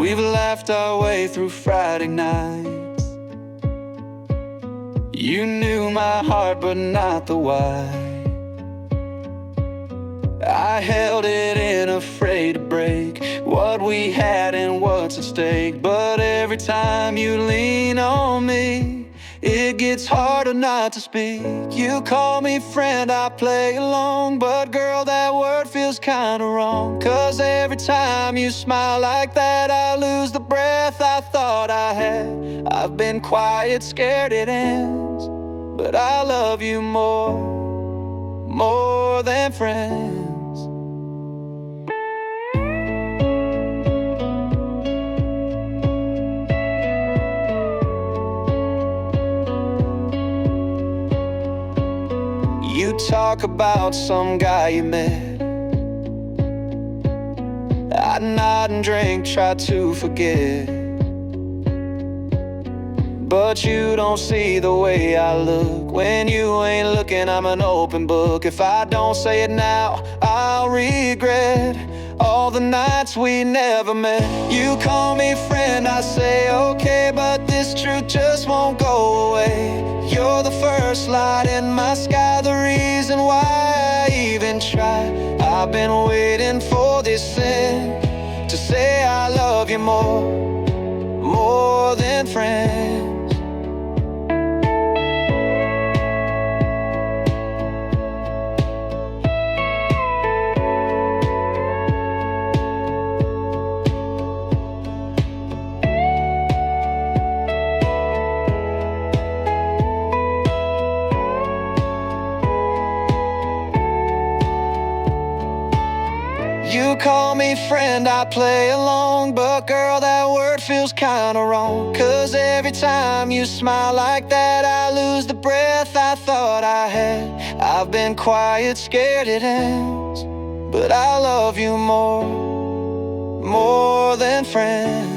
We've laughed our way through Friday nights. You knew my heart but not the why. I held it in, afraid to break what we had and what's at stake. But every time you lean on me, it gets harder not to speak. You call me friend, I play along, but girl, that word feels kinda wrong. 'Cause every time you smile like that, I lose the breath I thought I had. I've been quiet, scared it ends, but I love you more than friends. You talk about some guy you met. I nod and drink, try to forget. But you don't see the way I look. When you ain't looking, I'm an open book. If I don't say it now, I'll regret all the nights we never met. You call me friend, I say okay, but this truth just won't go away. You're the first light in my sky, the reason why I even try. I've been waiting for this sin to say I love you more than friends. You call me friend, I play along, but girl, that word feels kinda wrong. 'Cause every time you smile like that, I lose the breath I thought I had. I've been quiet, scared it ends, but I love you more than friends.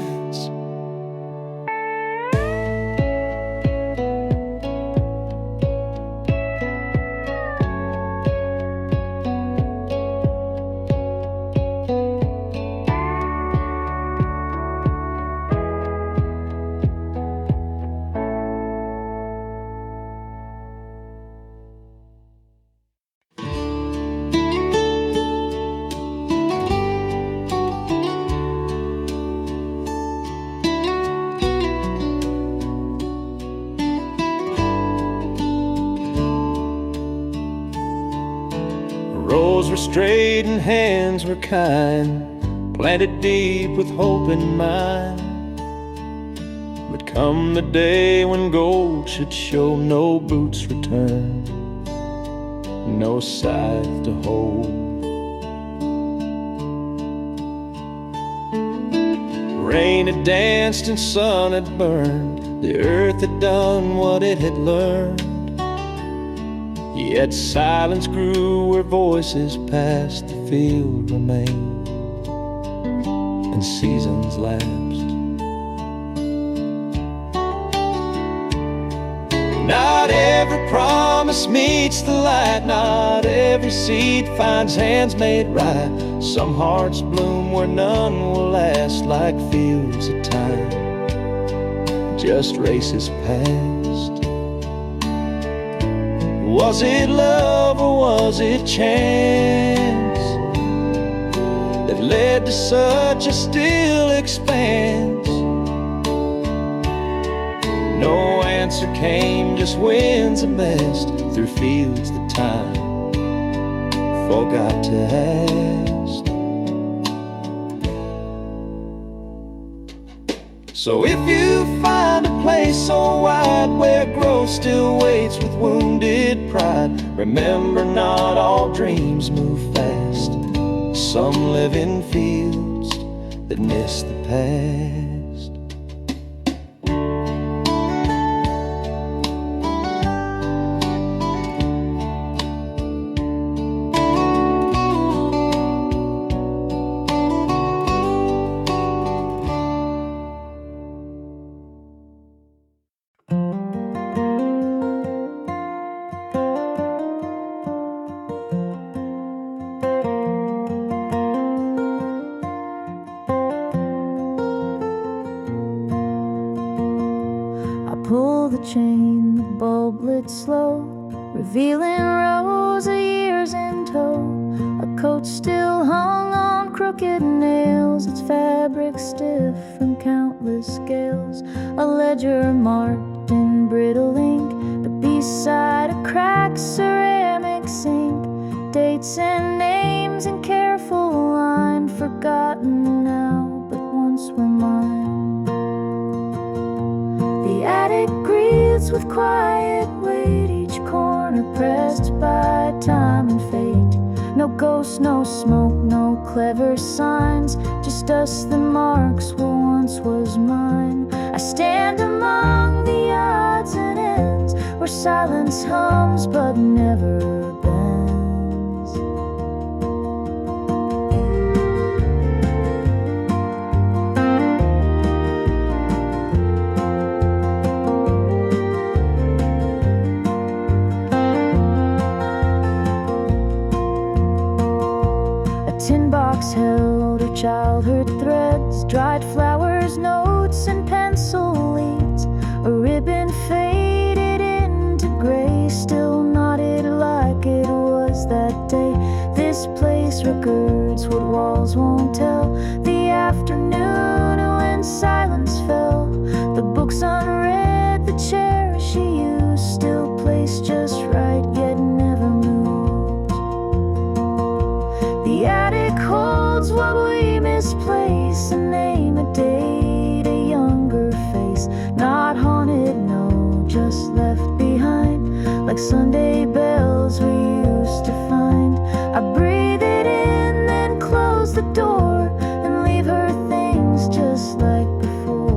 Rows were straight and hands were kind, planted deep with hope in mind. But come the day when gold should show no boots return, no scythe to hold. Rain had danced and sun had burned, the earth had done what it had learned. Yet silence grew where voices past the field remained, and seasons lapsed. Not every promise meets the light, not every seed finds hands made right. Some hearts bloom where none will last, like fields of time, just races past. Was it love or was it chance that led to such a still expanse? No answer came, just winds a mist through fields that time forgot to ask. So if you find a place so wide where growth still waits with wounded pride, remember not all dreams move fast. Some live in fields that miss the past. pull the chain, the bulb lit slow, revealing rows of years in tow. A coat still hung on crooked nails, its fabric stiff from countless scales. A ledger marked in brittle ink, but beside a cracked ceramic sink, dates and names in careful line, forgotten now, but once were mine. The attic breathes with quiet weight, each corner pressed by time and fate. No ghosts, no smoke, no clever signs, just dust that marks what once was mine. I stand among the odds and ends, where silence hums but never bends. Tin box held her childhood threads, dried flowers, notes, and pencil leads. A ribbon faded into gray, still knotted like it was that day. This place records what walls won't tell, the afternoon when silence fell. The books unread, the chair she used, still placed just right, yet never moved. The attic holds what we misplace, a name, a date, a younger face. Not haunted, no, just left behind, like Sunday bells we used to find. I breathe it in, then close the door, and leave her things just like before.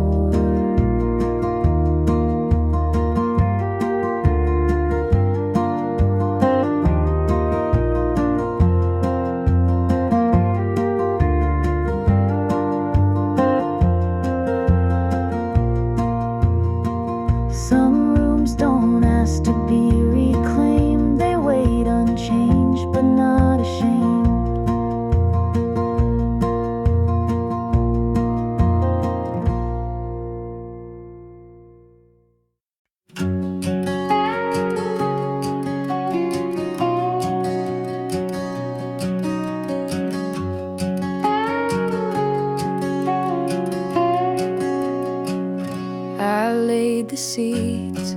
Some rooms don't ask to be reclaimed, they wait unchanged but not ashamed. I laid the seeds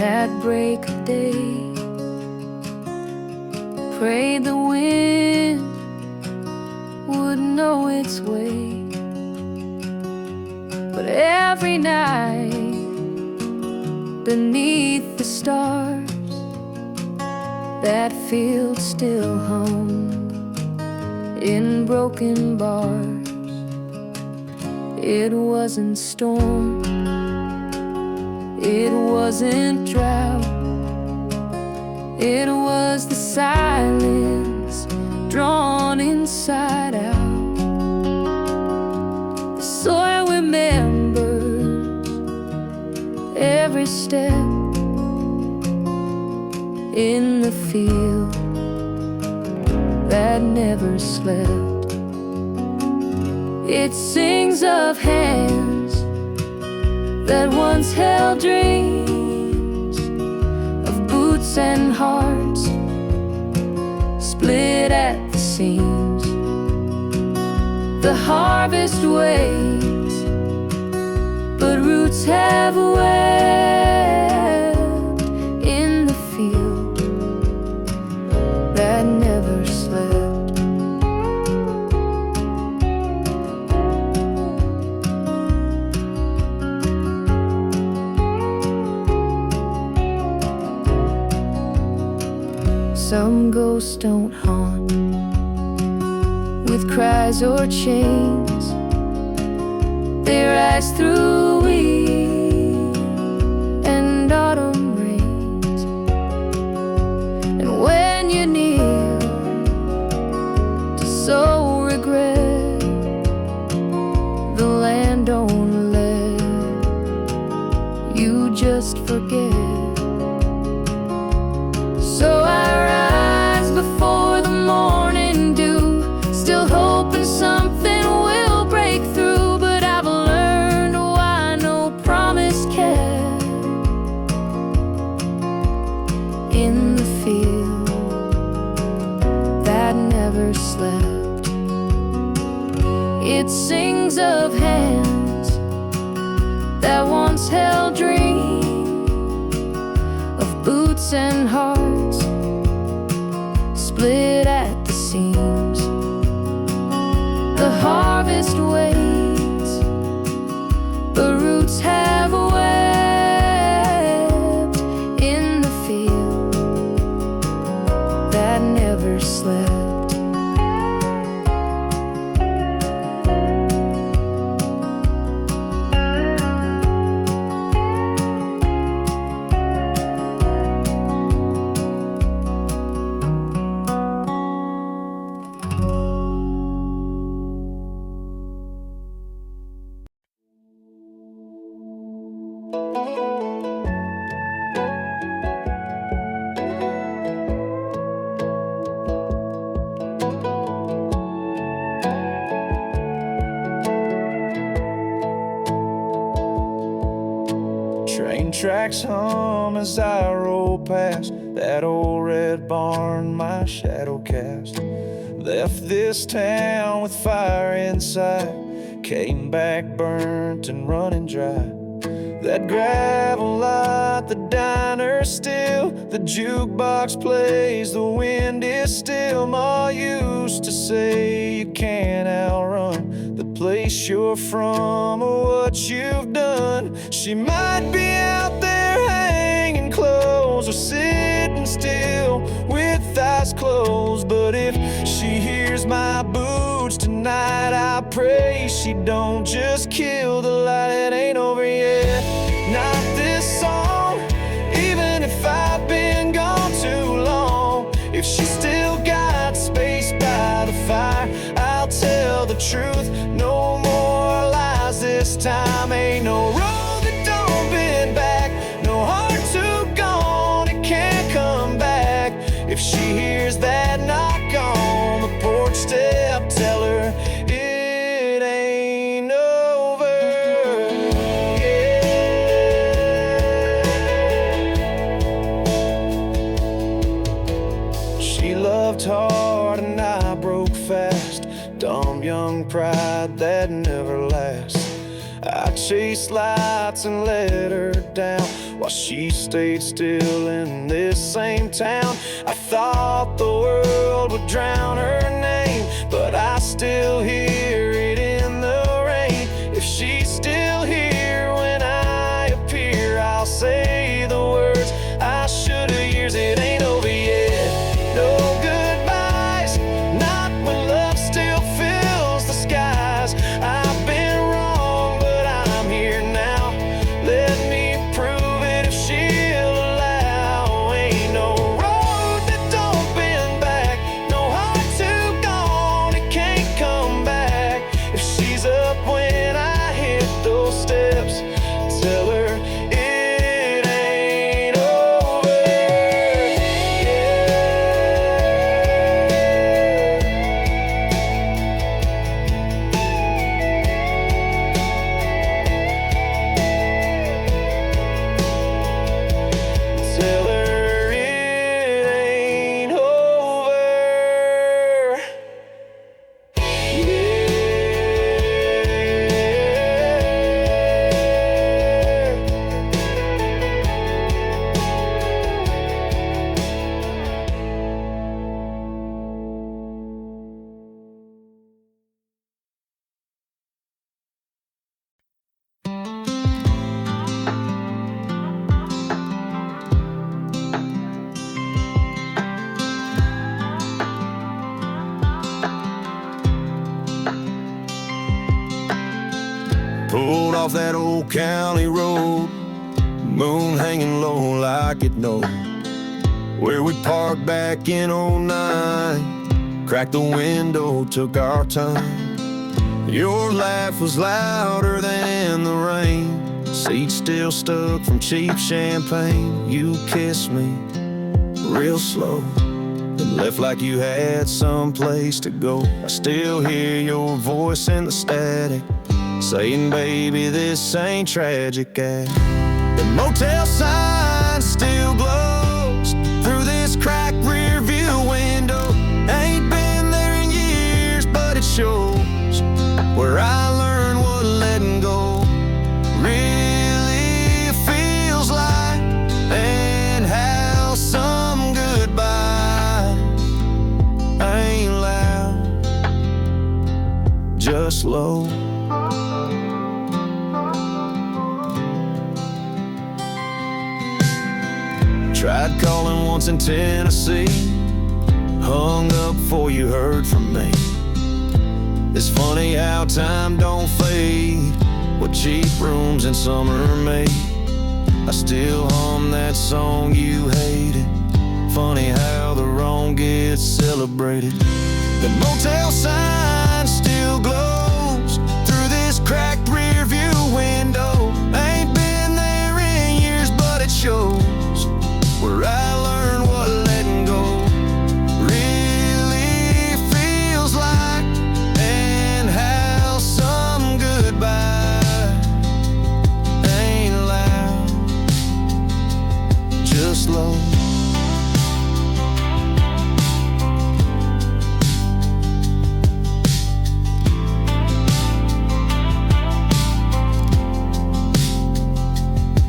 at break of day, prayed the wind would know its way. But every night beneath the stars, that field still hummed in broken bars. It wasn't storm, it wasn't drought, it was the silence drawn inside out. The soil remembers every step in the field that never slept. It sings of hands that once held dreams, of boots and hearts split at the seams. The harvest waits, but roots have wept in the field that never slept. Some ghosts don't haunt with cries or chains, they rise through wheat and autumn rains. And when you kneel to sow regret, the land don't let you just forget. So I rise before the morning dew, still hoping something will break through. But I've learned why no promise sings of hands that once held dreams, of boots and hearts split at the seams. The harvest waits, the roots have wept in the field that never slept. Train tracks hum as I roll past that old red barn my shadow cast. Left this town with fire inside, came back burnt and running dry. That gravel lot, the diner still, the jukebox plays, the wind is still. Ma used to say you can't outrun the place you're from or what you've done. She might be out there hanging clothes or sitting still with eyes closed, but if she hears my boots tonight, I pray she don't just kill the light. It ain't over yet, not this song, even if I've been gone too long. If she still got space by the fire, I'll tell the truth, no more lies this time. Ain't no road that don't bend back, no heart too gone, it can't come back. If she hears that knock on the porch step, tell her it ain't over. She loved hard and I broke fast, dumb young pride that never lasts. I chased lights and let her down while she stayed still in this same town. I thought the world would drown her name, but I still hear it in the rain. If she's still here when I appear, I'll say the words I should have years. It ain't over yet, no goodbyes, not when love still fills the skies. I've been wrong, but I'm here now. Let me prove it if she'll allow. Ain't no road that don't bend back, no heart too gone, it can't come back. If she's up when I hit those steps, tell her it ain't over. Tell her it ain't over. Pulled off that old county road, moon hanging low like it knows where we parked back in '09. Cracked the window, took our time. Your laugh was louder than the rain, seat still stuck from cheap champagne. You kissed me real slow and left like you had someplace to go. I still hear your voice in the static, saying, baby, this ain't tragic. And the motel sign still glows through this cracked rear view window. Ain't been there in years, but it shows where I learned what letting go really feels like, and how some goodbye ain't loud, just low. Tried calling once in Tennessee, hung up before you heard from me. It's funny how time don't fade, what cheap rooms in summer made. I still hum that song you hated. Funny how the wrong gets celebrated. The motel sign still glows through this cracked rear view window. Ain't been there in years, but it shows where I learned what letting go really feels like, and how some goodbye ain't loud, just low.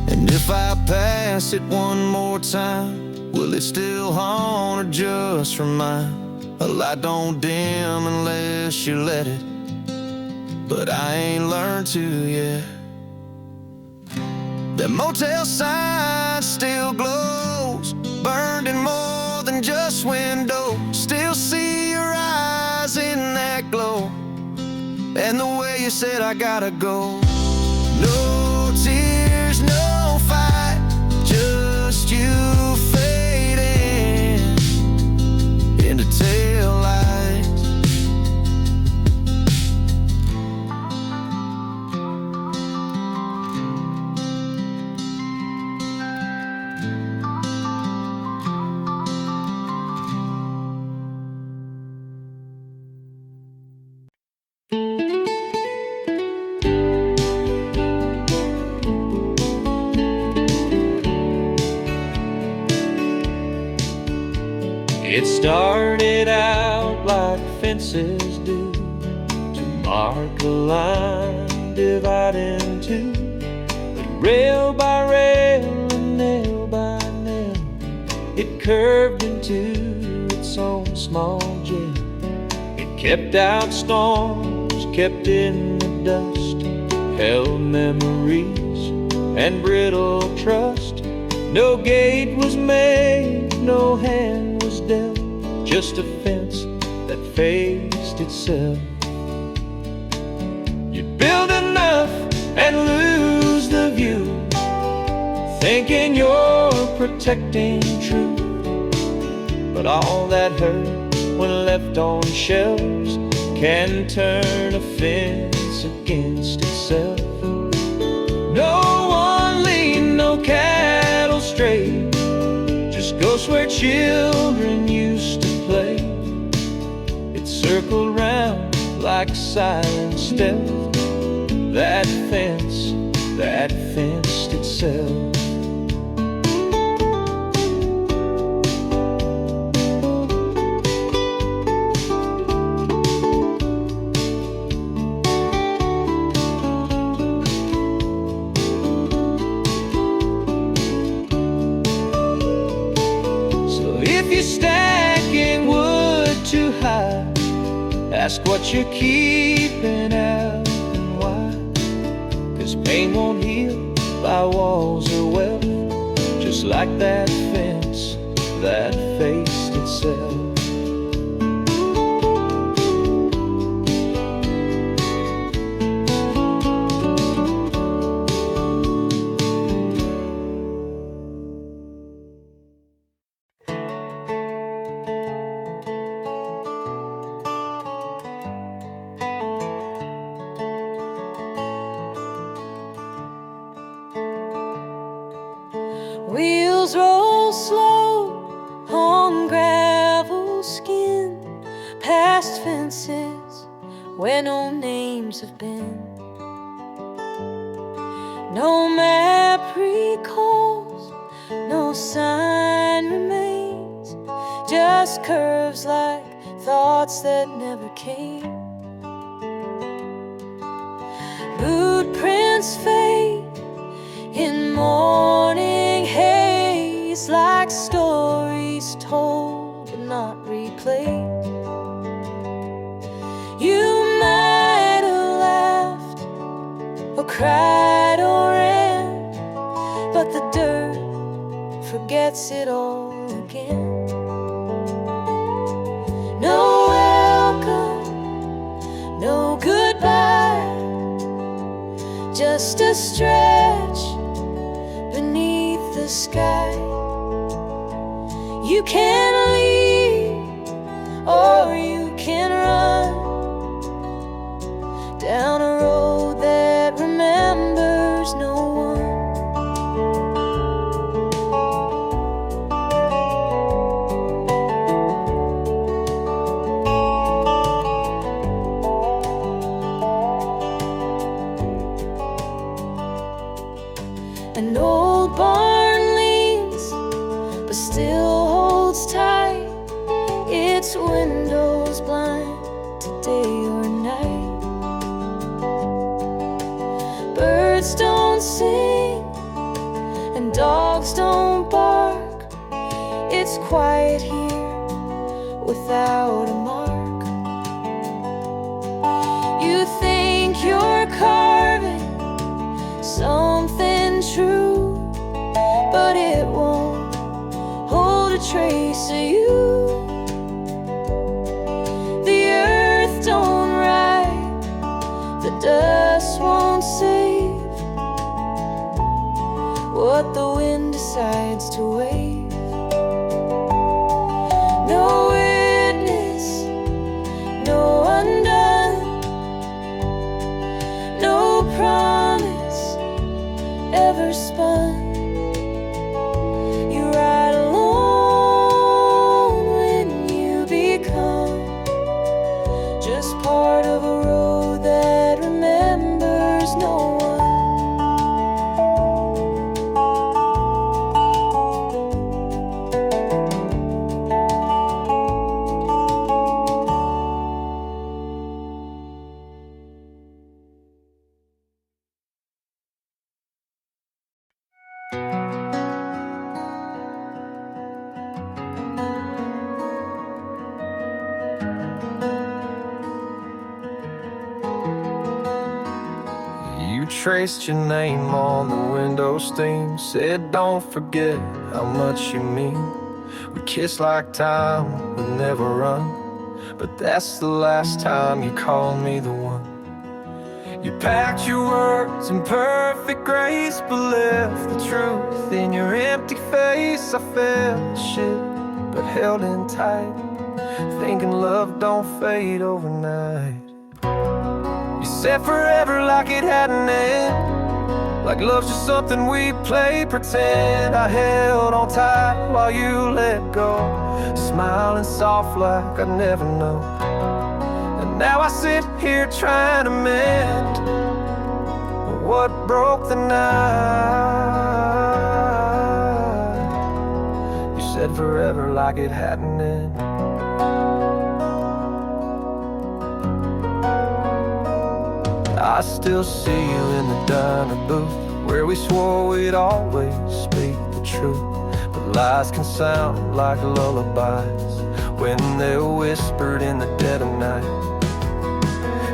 And if I pass it one more time, will it still haunt or just remind? A light don't dim unless you let it, but I ain't learned to yet. That motel sign still glows, burned in more than just window. Still see your eyes in that glow, and the way you said I gotta go. No tears, no fight, just you fading into tail lights. It started out like fences do, to mark a line dividing two. But rail by rail and nail by nail, it curved into its own small jail. It kept out storms, kept in the dust, held memories and brittle trust. No gate was made, no hand was dealt, just a fence that faced itself. You'd build enough and lose the view, thinking you're protecting truth. But all that hurt when left on shelves can turn a fence against itself. No one lead, no cattle stray, just ghosts where children used to play. It circled round like silent stealth, that fenced itself. Stacking wood too high, ask what you're keeping out and why. 'Cause pain won't heal by walls or wealth, just like that fence that faced itself. Wheels roll slow on gravel skin, past fences where no names have been. No map recalls, no sign remains, just curves like thoughts that never came. Footprints fade in morning haze, like stories told but not replayed. You might have laughed or cried or ran, but the dirt forgets it all again. No welcome, no goodbye, just a stretch beneath the sky. You can leave or you can run down a road that remembers no one. An old barn leans, but still holds tight, its windows blind to day or night. Birds don't sing and dogs don't bark. It's quiet here without a mark. You think you're carving something true, but it won't hold a trace of you. The earth don't ride, the dust won't save what the wind decides to wave. No witness, no undone, no promise ever spun. You ride alone when you become just part of a road that remembers no one. You traced your name on the window stain, said don't forget how much you mean. We kissed like time would never run, but that's the last time you called me the one. You packed your words in perfect grace, but left the truth in your empty face. I felt shit, but held in tight, thinking love don't fade overnight. You said forever like it had an end, like love's just something we play pretend. I held on tight while you let go, smiling soft like I'd never know. And now I sit here trying to mend what broke the night. You said forever like it had an end. I still see you in the diner booth, where we swore we'd always speak the truth. But lies can sound like lullabies when they're whispered in the dead of night.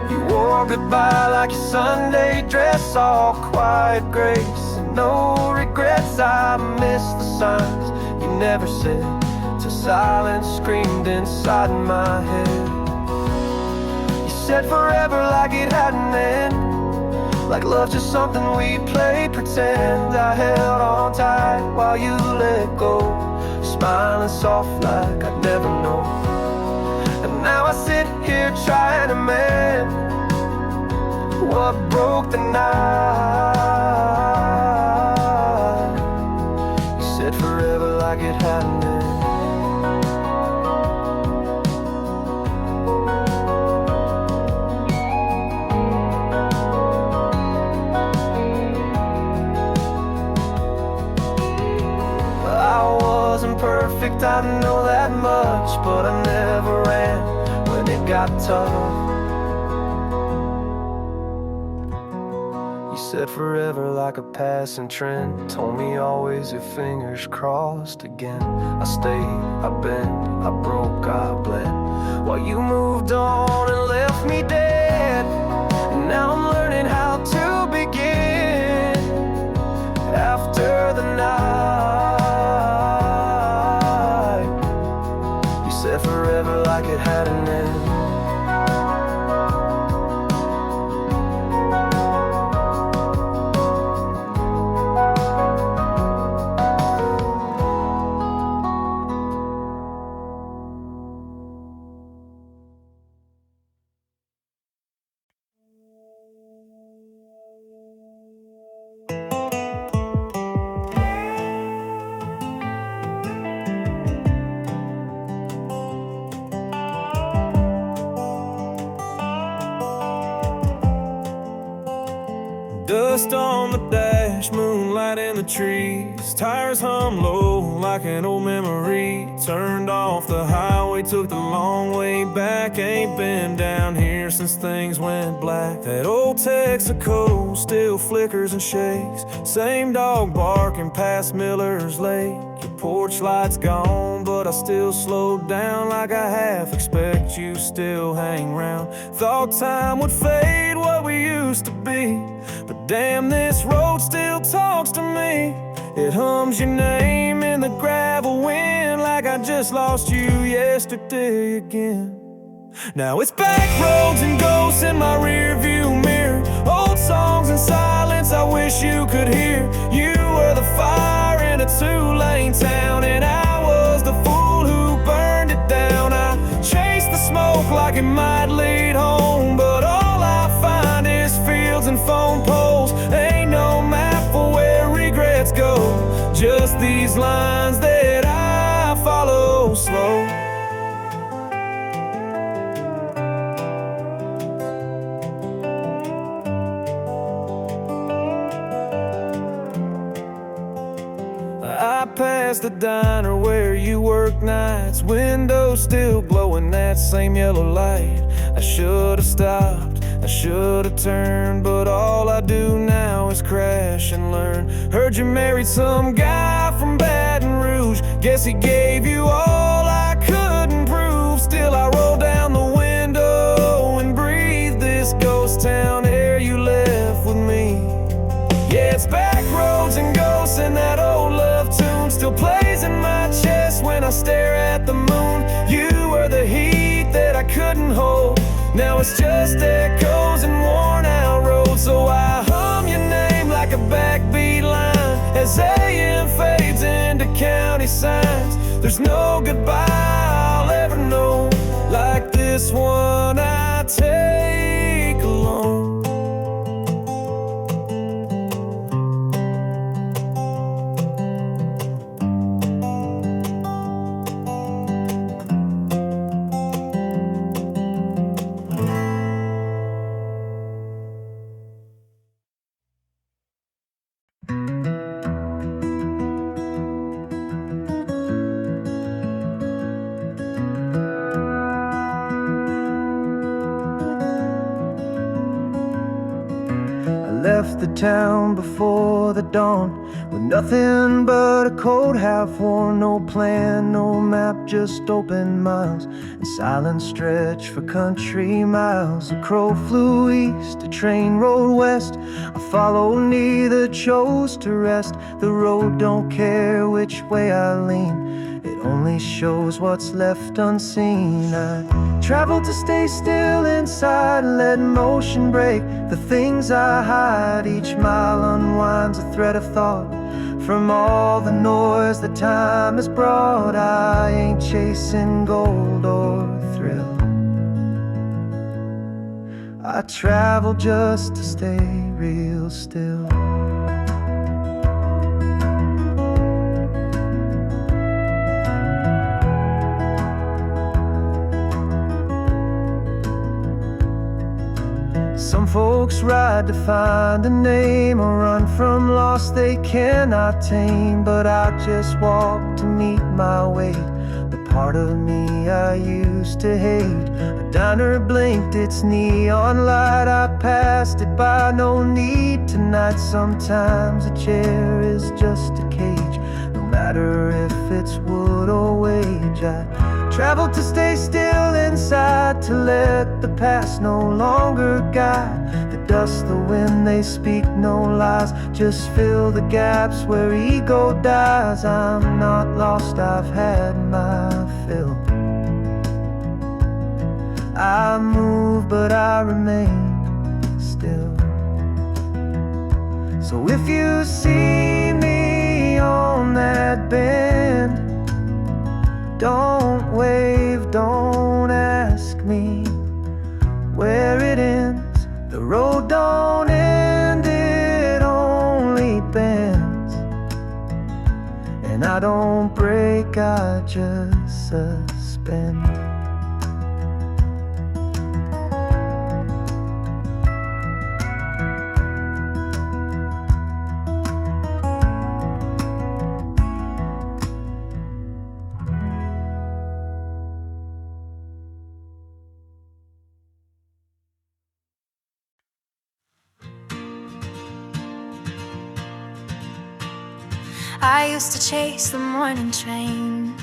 You wore goodbye like your Sunday dress, all quiet grace and no regrets. I miss the signs you never said, till silence screamed inside my head. You said forever like it had an end, like love's just something we play pretend. I held on tight while you let go, smiling soft like I'd never know. And now I sit here trying to mend what broke the night. You said forever like it had an end. Perfect, I know that much, but I never ran when it got tough. said forever like a passing trend. Told me always your fingers crossed again. I stayed, I bent, I broke, I bled, while you moved on and left me dead. And now I'm learning how to begin after the night. You said forever like it had an end. Dust on the dash, moonlight in the trees. Tires hum low like an old memory. Turned off the highway, took the long way back. Ain't been down here since things went black. That old Texaco still flickers and shakes. Same dog barking past Miller's Lake. Your porch light's gone, but I still slowed down like I half expect you still hang round. Thought time would fade what we used to be, but damn, this road still talks to me. It hums your name in the gravel wind like I just lost you yesterday again. Now it's back roads and ghosts in my rearview mirror. Old songs in silence I wish you could hear. You were the fire in a two-lane town, and I was the fool who burned it down. I chased the smoke like it might lead home, but all I find is fields and phone poles. Ain't no map for where regrets go, just these lines that I follow slow. I passed the diner where you work nights, windows still glowing that same yellow light. I should've stopped, I should've turned, but all I do now is crash and learn. Heard you married some guy from Baton Rouge. Guess he gave you all I couldn't prove. Still I roll down the window and breathe this ghost town air you left with me. Yeah, it's back roads and ghosts, and that old love tune still plays in my chest when I stare at the moon. You were the heat that I couldn't hold. Now it's just echoes and worn out roads. So I hum your name like a backbeat line as AM fades into county signs. There's no goodbye I'll ever know like this one I take alone. Left the town before the dawn with nothing but a coat half worn. No plan, no map, just open miles and silent stretch for country miles. A crow flew east, a train rolled west. I followed, neither chose to rest. The road don't care which way I lean, it only shows what's left unseen. I traveled to stay still inside and let motion break the things I hide. Each mile unwinds a thread of thought from all the noise that time has brought. I ain't chasing gold or thrill, I travel just to stay real still. Some folks ride to find a name or run from loss they cannot tame, but I just walk to meet my weight, the part of me I used to hate. A diner blinked its neon light, I passed it by, no need tonight. Sometimes a chair is just a cage, no matter if it's wood or wage. I travel to stay still inside, to let the past no longer guide. The dust, the wind, they speak no lies, just fill the gaps where ego dies. I'm not lost, I've had my fill. I move, but I remain still. So if you see me on that bend, don't wave, don't ask me where it ends. The road don't end, it only bends. And I don't break, I just suspend. I used to chase the morning train,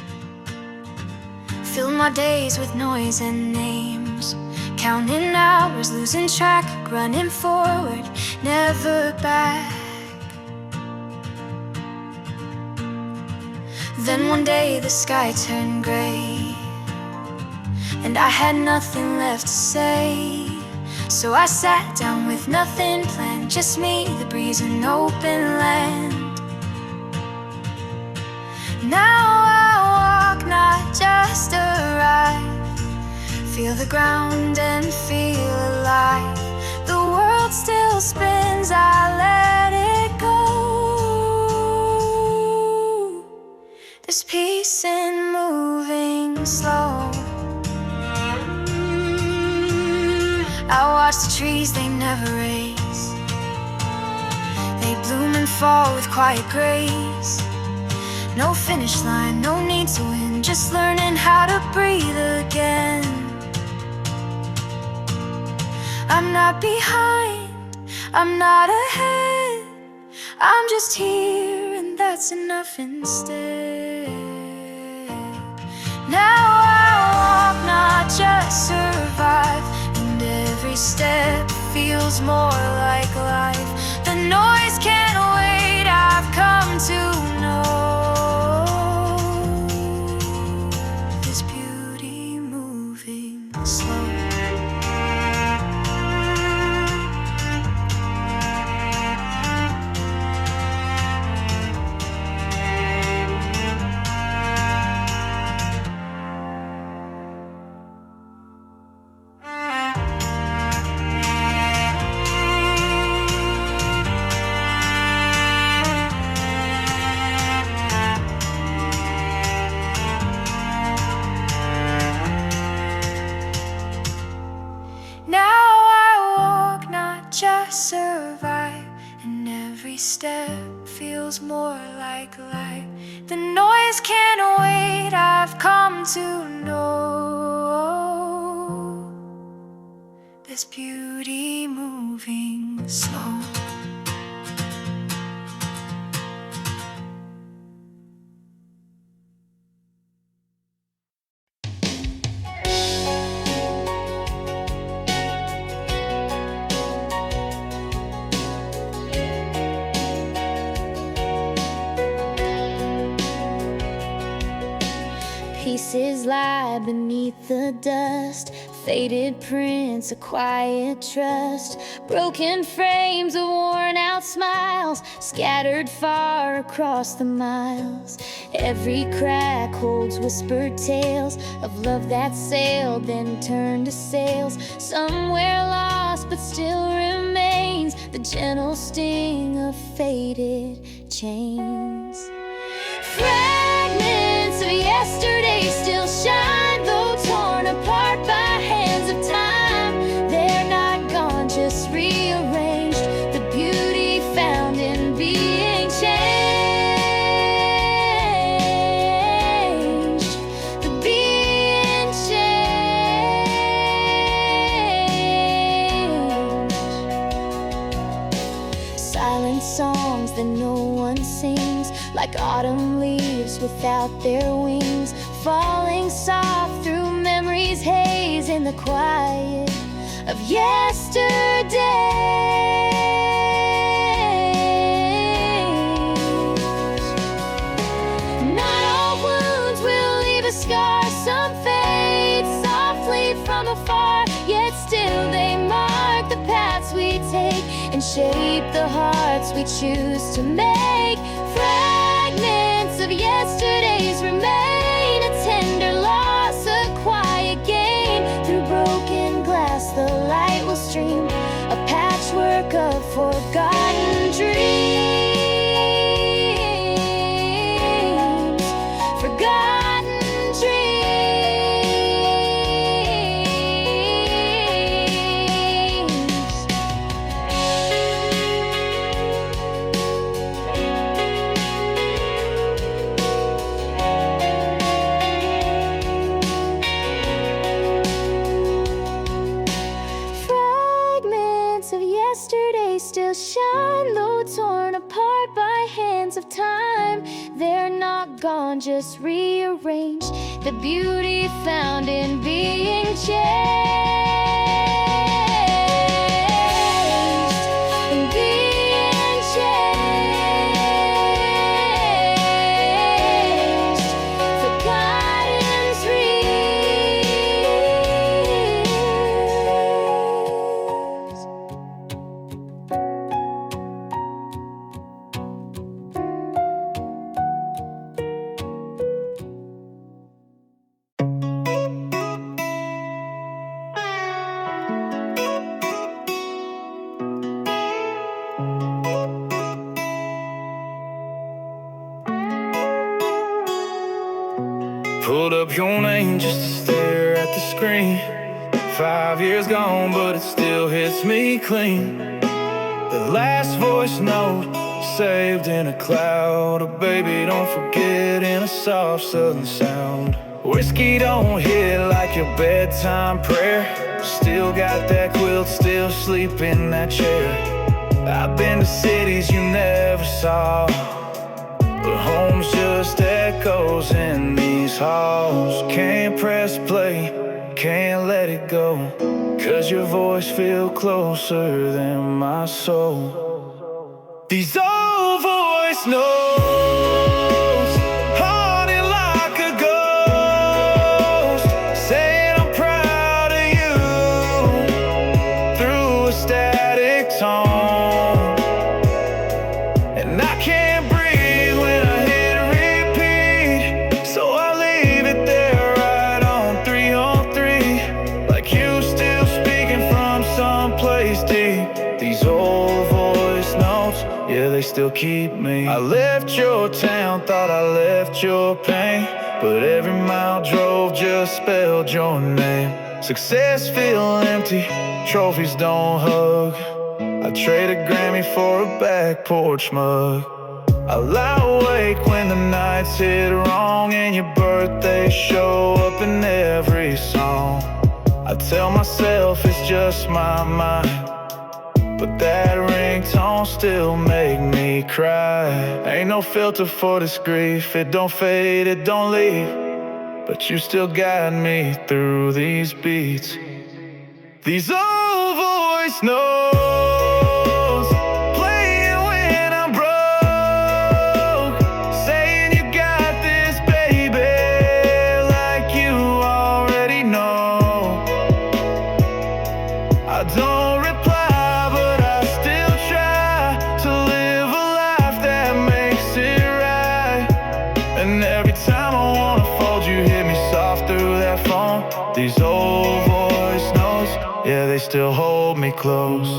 fill my days with noise and names, counting hours, losing track, running forward, never back. Then one day the sky turned gray, and I had nothing left to say. So I sat down with nothing planned, just me, the breeze, and open land. Now I walk, not just arrive, feel the ground and feel alive. The world still spins, I let it go. There's peace in moving slow. I watch the trees, they never race, they bloom and fall with quiet grace. No finish line, no need to win, just learning how to breathe again. I'm not behind, I'm not ahead, I'm just here, and that's enough instead. Now I walk, not just survive, and every step feels more like life. The noise can't wait, I've come to know there's beauty moving slow. Survive, and every step feels more like life. The noise can't wait, I've come to know there's beauty moving slow. Pieces lie beneath the dust, faded prints, a quiet trust, broken frames of worn out smiles, scattered far across the miles. Every crack holds whispered tales of love that sailed, then turned to sails. Somewhere lost but still remains the gentle sting of faded chains. Fragments of yesterday still shine, though torn apart by hands of time. They're not gone, just rearranged. The beauty found in being changed. The being changed. like autumn leaves without their wings, falling soft through memory's haze in the quiet of yesterday. Some fade softly from afar, yet still they mark the paths we take and shape the hearts we choose to make. Fragments of yesterdays remain, a tender loss, a quiet gain. Through broken glass the light will stream, a patchwork of forgotten dreams. Forgotten dreams. Yesterday still shine, though torn apart by hands of time. They're not gone, just rearranged. The beauty found in being changed. In being changed. Forgotten dreams. Pulled up your name just to stare at the screen. 5 years gone, but it still hits me clean. The last voice note saved in a cloud. Oh baby, don't forget, in a soft southern sound. Whiskey don't hit like your bedtime prayer. Still got that quilt, still sleep in that chair. I've been to cities you never saw, but home's just echoes in these halls. Can't press play, can't let it go, 'cause your voice feels closer than my soul. These old voice notes, haunted like a ghost, saying I'm proud of you through a static tone. And I can't breathe when I hit repeat, so I leave it there right on 303, like you still speaking from someplace deep. These old voice notes, yeah, they still keep me. I left your town, thought I left your pain, but every mile drove just spelled your name. Success feel empty, trophies don't hug. I trade a Grammy for a back porch mug. I lie awake when the nights hit wrong, and your birthday show up in every song. I tell myself it's just my mind, but that ringtone still make me cry. Ain't no filter for this grief, it don't fade, it don't leave, but you still guide me through these beats. These old voice notes, playing when I'm broke, saying you got this, baby, like you already know. I don't reply, but I still try to live a life that makes it right. And every time I wanna fold, you hit me soft through that phone. These old voice notes, yeah, they still hold me close.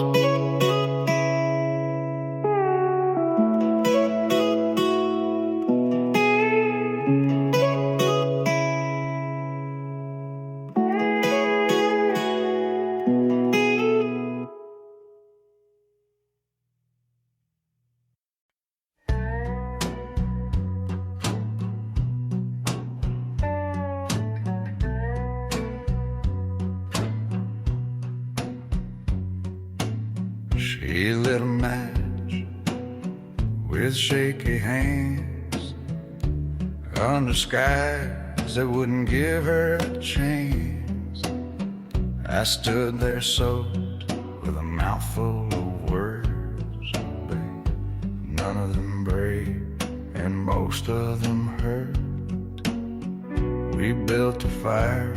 She lit a match with shaky hands, under skies that wouldn't give her a chance. I stood there soaked with a mouthful of words, babe. None of them brave and most of them hurt. We built a fire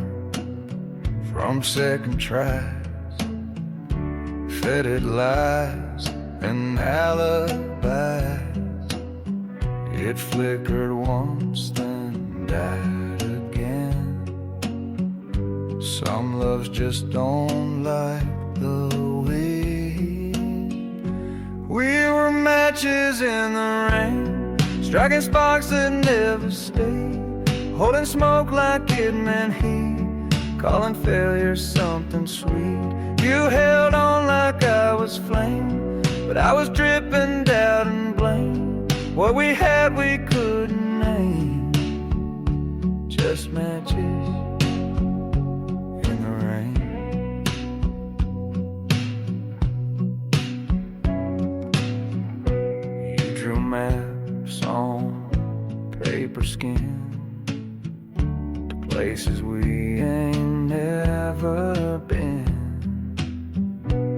from second tries, fed it lies and alibis. It flickered once, then died again. Some loves just don't like the wind. We were matches in the rain, striking sparks that never stayed, holding smoke like it meant heat, calling failure something sweet. You held on like I was flame, but I was dripping doubt and blame. What we had we couldn't name, just matches in the rain. You drew maps on paper skin to places we ain't never been.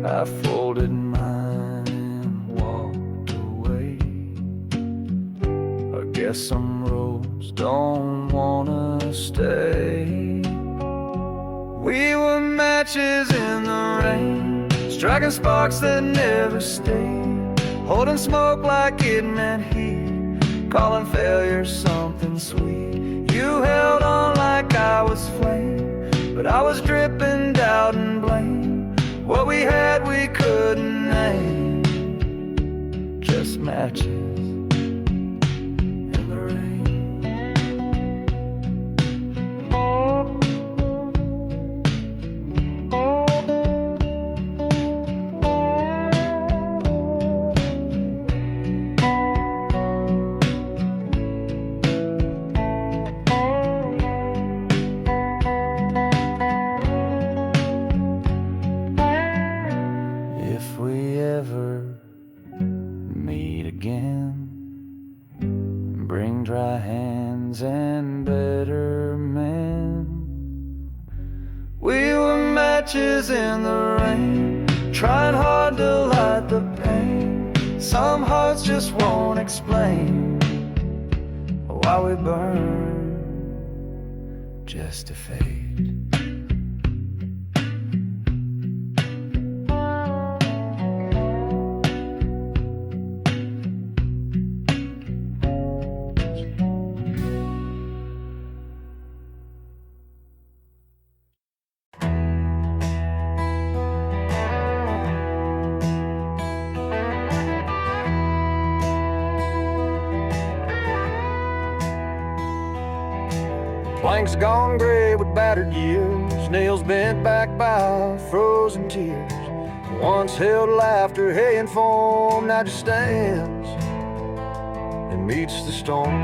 I folded mine and walked away. I guess some roads don't wanna stay. We were matches in the rain, striking sparks that never stayed, holding smoke like it meant heat, calling failure something sweet. You held on like I was flame, but I was dripping doubt and blame. What we had we couldn't name, just matches in the rain. If we ever meet again, bring dry hands and better men. We were matches in the rain, trying hard to light the pain. Some hearts just won't explain why we burn just to fade. Planks gone gray with battered years, nails bent back by frozen tears. Once held laughter, hay and foam, now just stands and meets the storm.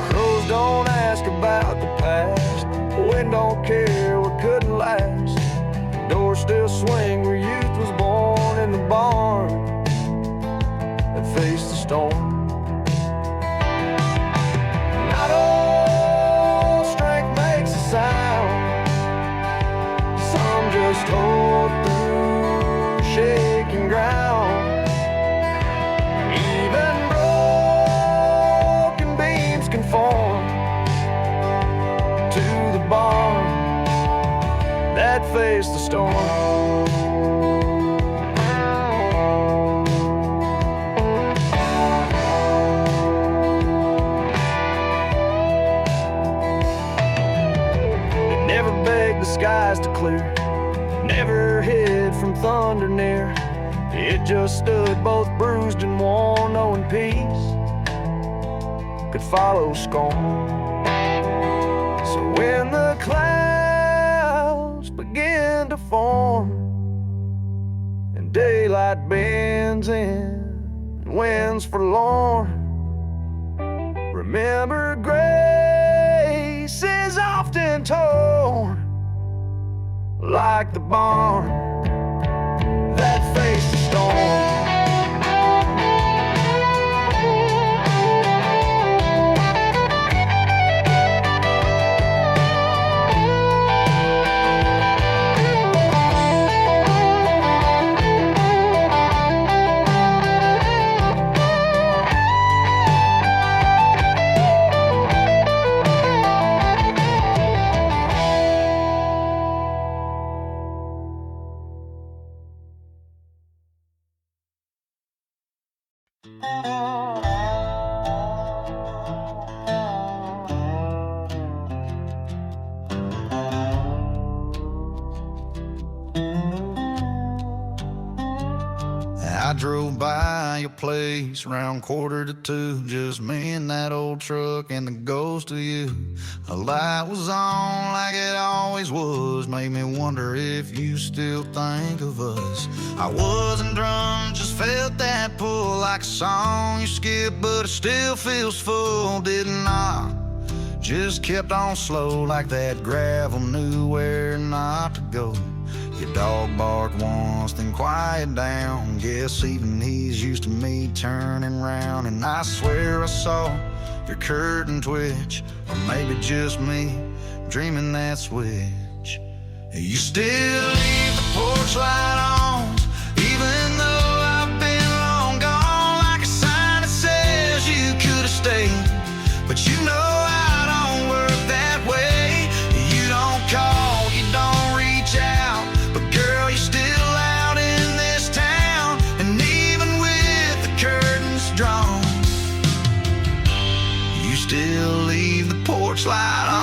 Crows don't ask about the past, the wind don't care what couldn't last. The doors still swing where youth was born, in the barn that faced the storm. Not all strength makes a sound, some just hold through shaking ground. Even broken beams can form to the barn that faced the storm. Skies to clear, never hid from thunder near. It just stood both bruised and worn, knowing peace could follow scorn. So when the clouds begin to form and daylight bends in and winds forlorn, remember grace is often torn like the barn that faced the storm. I drove by your place around 1:45, just me and that old truck and the ghost of you. A light was on like it always was, made me wonder if you still think of us. I wasn't drunk, just felt that pull like a song you skip, but it still feels full, didn't I? Just kept on slow like that gravel knew where not to go. Your dog barked once, then quiet down. Guess even he's used to me turning round. And I swear I saw your curtain twitch, or maybe just me dreaming that switch. You still leave the porch light on, even though I've been long gone, like a sign that says you could have stayed. But you know I don't work that way. You don't call, you don't reach out, but girl, you're still out in this town. And even with the curtains drawn, you still leave the porch light on.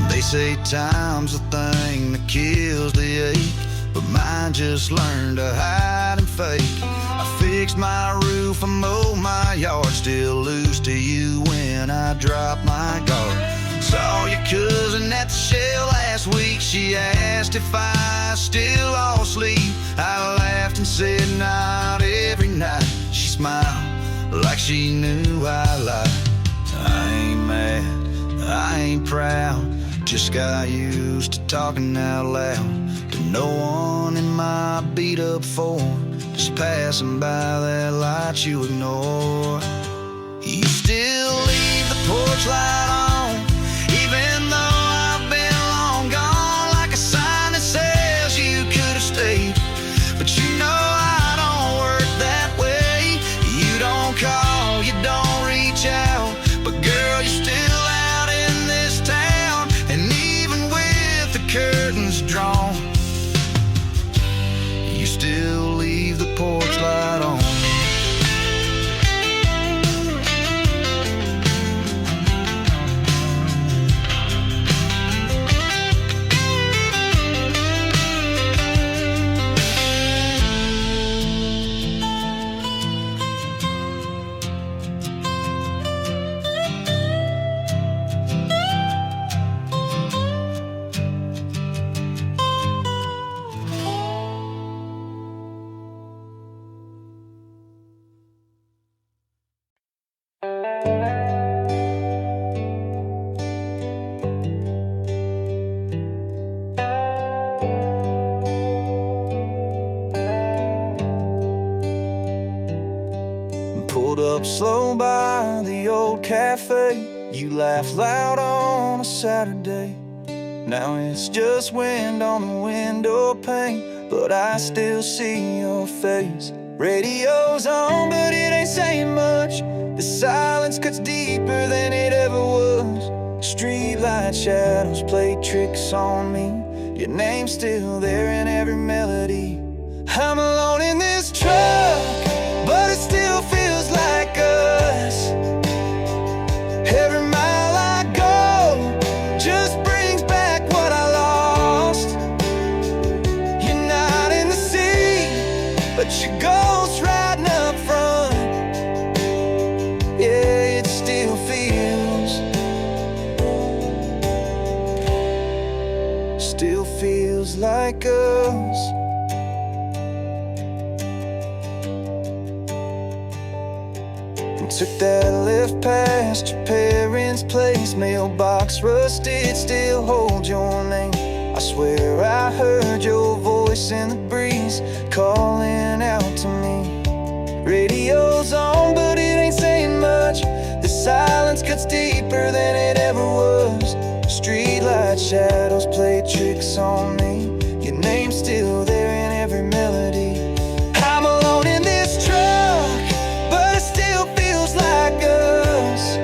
They say time's the thing that kills the ache, but mine just learned to hide and fake. I fixed my roof, I mowed my yard, still lose to you when I drop my guard. Saw your cousin at the shell last week, she asked if I still all sleep. I laughed and said not every night. She smiled like she knew I lied. I ain't mad, I ain't proud, just got used to talking out loud to no one in my beat up Ford, just passing by that light you ignore. You still leave the porch light on, even though I've been long gone, like a sign that says you could have stayed. But you know I don't work that way. You don't call, you don't reach out, but girl, you're still out in this town. And even with the curtains drawn, you still leave the porch light on. Pulled up slow by the old cafe. You laughed loud on a Saturday. Now it's just wind on the window pane, but I still see your face. Radio's on, but it ain't saying much. The silence cuts deeper than it ever was. Streetlight shadows play tricks on me. Your name's still there in every melody. I'm alone in this truck, but it still feels like us. Every mile I go just brings back what I lost. You're not in the sea, but your ghost riding up front. Yeah, it still feels like us. Took that left past your parents' place. Mailbox rusted, still hold your name. I swear I heard your voice in the breeze calling out to me. Radio's on, but it ain't saying much. The silence cuts deeper than it ever was. Streetlight shadows play tricks on me. Your name's still there in every melody. I'm alone in this truck, but it still feels like us.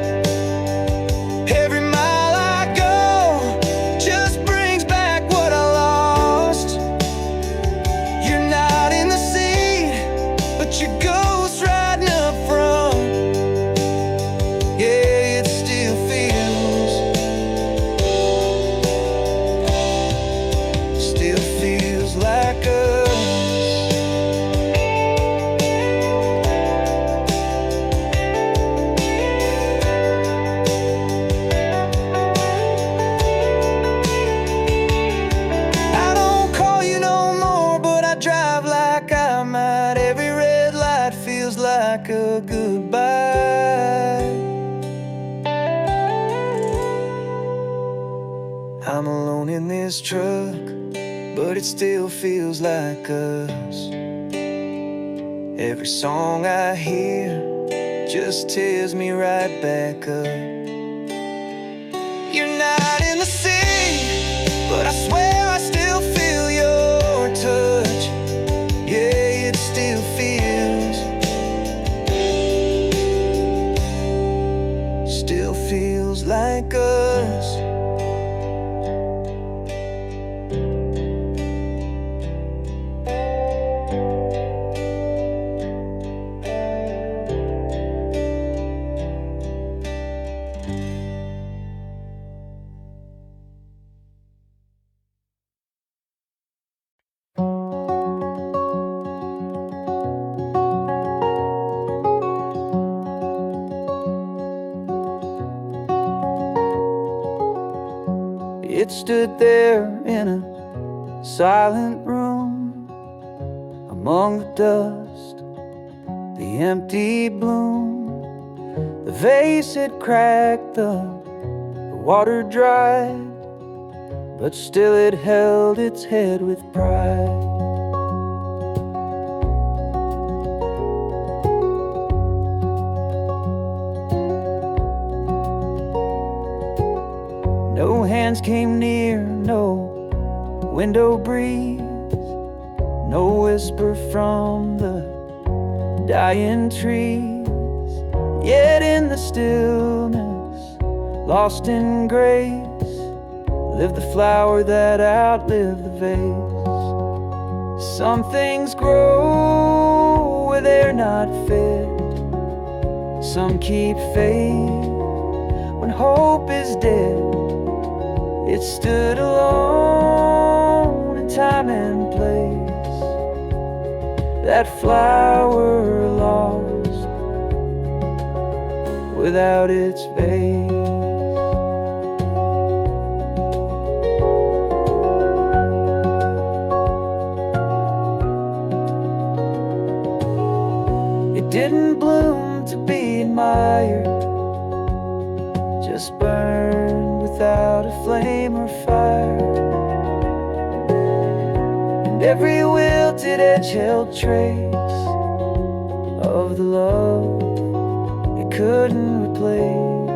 this truck, but it still feels like us. Every song I hear just tears me right back up. You're not in the sea, but I swear I still feel your touch. Yeah, it still feels like us. It stood there in a silent room, among the dust, the empty bloom. The vase had cracked, the water dried, but still it held its head with pride. No hands came near, no window breeze, no whisper from the dying trees. Yet in the stillness, lost in grace, lived the flower that outlived the vase. Some things grow where they're not fit, some keep faith when hope is dead. It stood alone in time and place, that flower lost without its vase. It didn't bloom to be admired, just burned without a flame or fire. And every wilted edge held trace of the love it couldn't replace.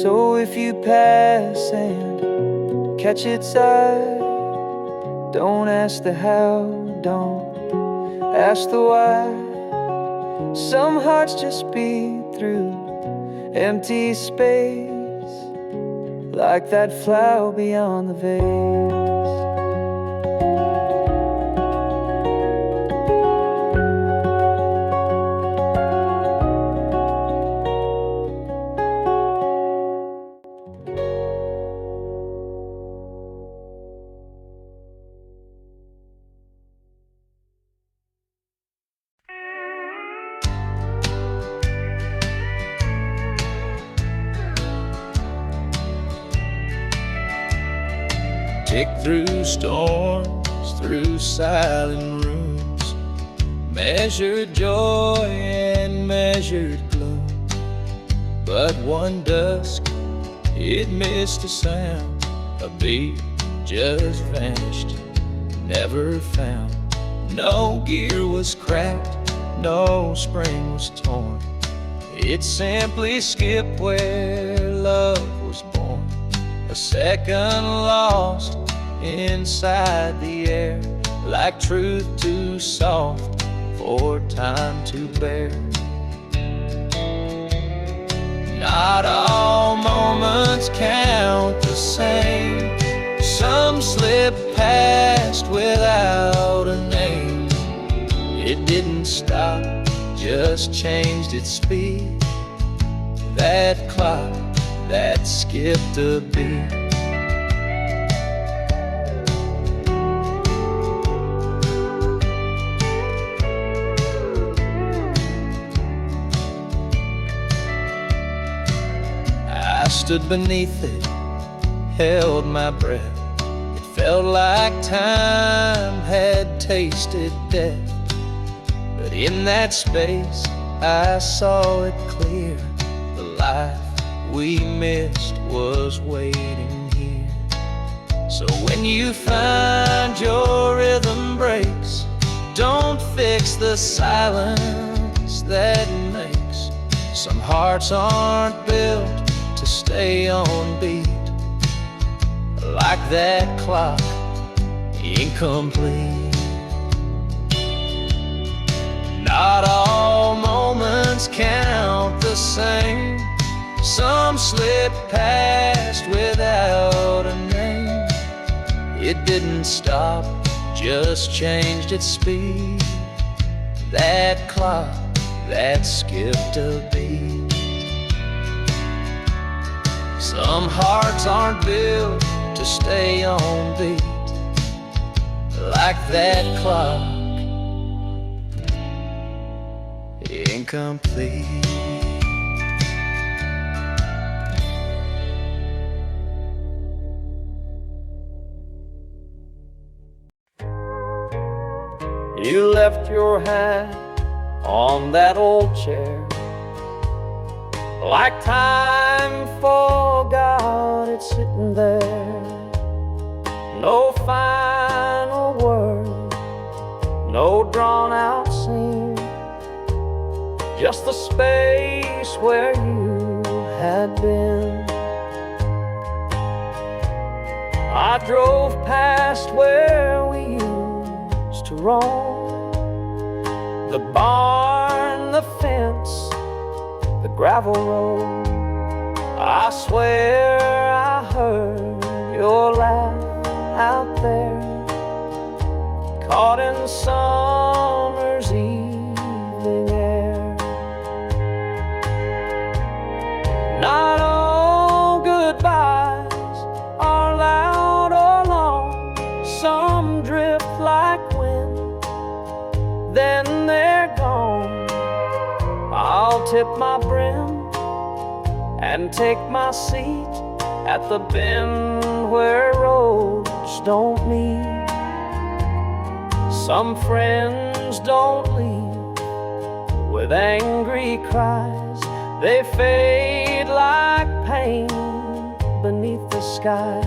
So if you pass and catch its eye, don't ask the how, don't ask the why. Some hearts just beat through empty space, like that flower beyond the vase. Tick through storms, through silent rooms, measured joy and measured gloom. But one dusk, it missed a sound, a beat just vanished, never found. No gear was cracked, no spring was torn. It simply skipped where love was born. A second lost inside the air, like truth too soft for time to bear. Not all moments count the same. Some slip past without a name. It didn't stop, just changed its speed. That clock that skipped a beat. I stood beneath it, held my breath. It felt like time had tasted death. But in that space, I saw it clear. The life we missed was waiting here. So when you find your rhythm breaks, don't fix the silence that makes. Some hearts aren't built to stay on beat, like that clock, incomplete. Not all moments count the same. Some slip past without a name. It didn't stop, just changed its speed. That clock that skipped a beat. Some hearts aren't built to stay on beat, like that clock, incomplete. You left your hat on that old chair, like time forgot it's sitting there. No final word, no drawn out scene, just the space where you had been. I drove past where we used to roam, the barn, the fence, the gravel road. I swear I heard your laugh out there, caught in summer's evening air. Not all goodbyes are loud or long. Some drift like wind, then they're gone. I'll tip my brim and take my seat at the bend where roads don't meet. Some friends don't leave with angry cries. They fade like pain beneath the skies.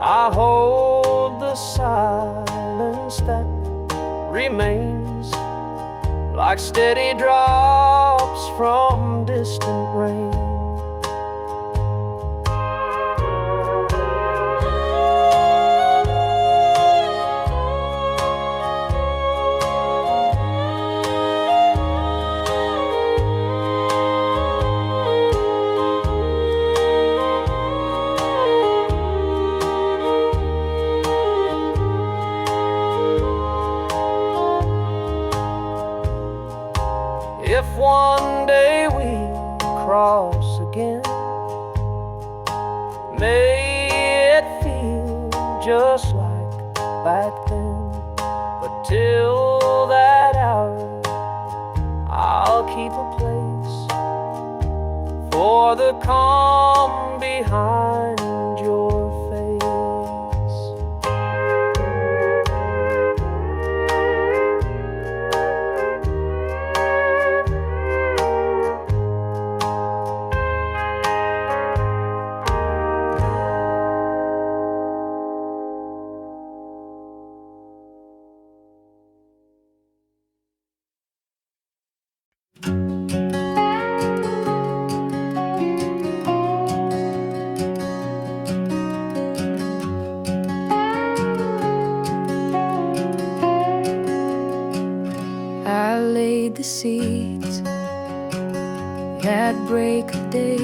I hold the silence that remains, like steady drops from distant rain. If one day we cross again, may it feel just like back then. But till that hour, I'll keep a place for the calm behind your face. I laid the seeds at break of day,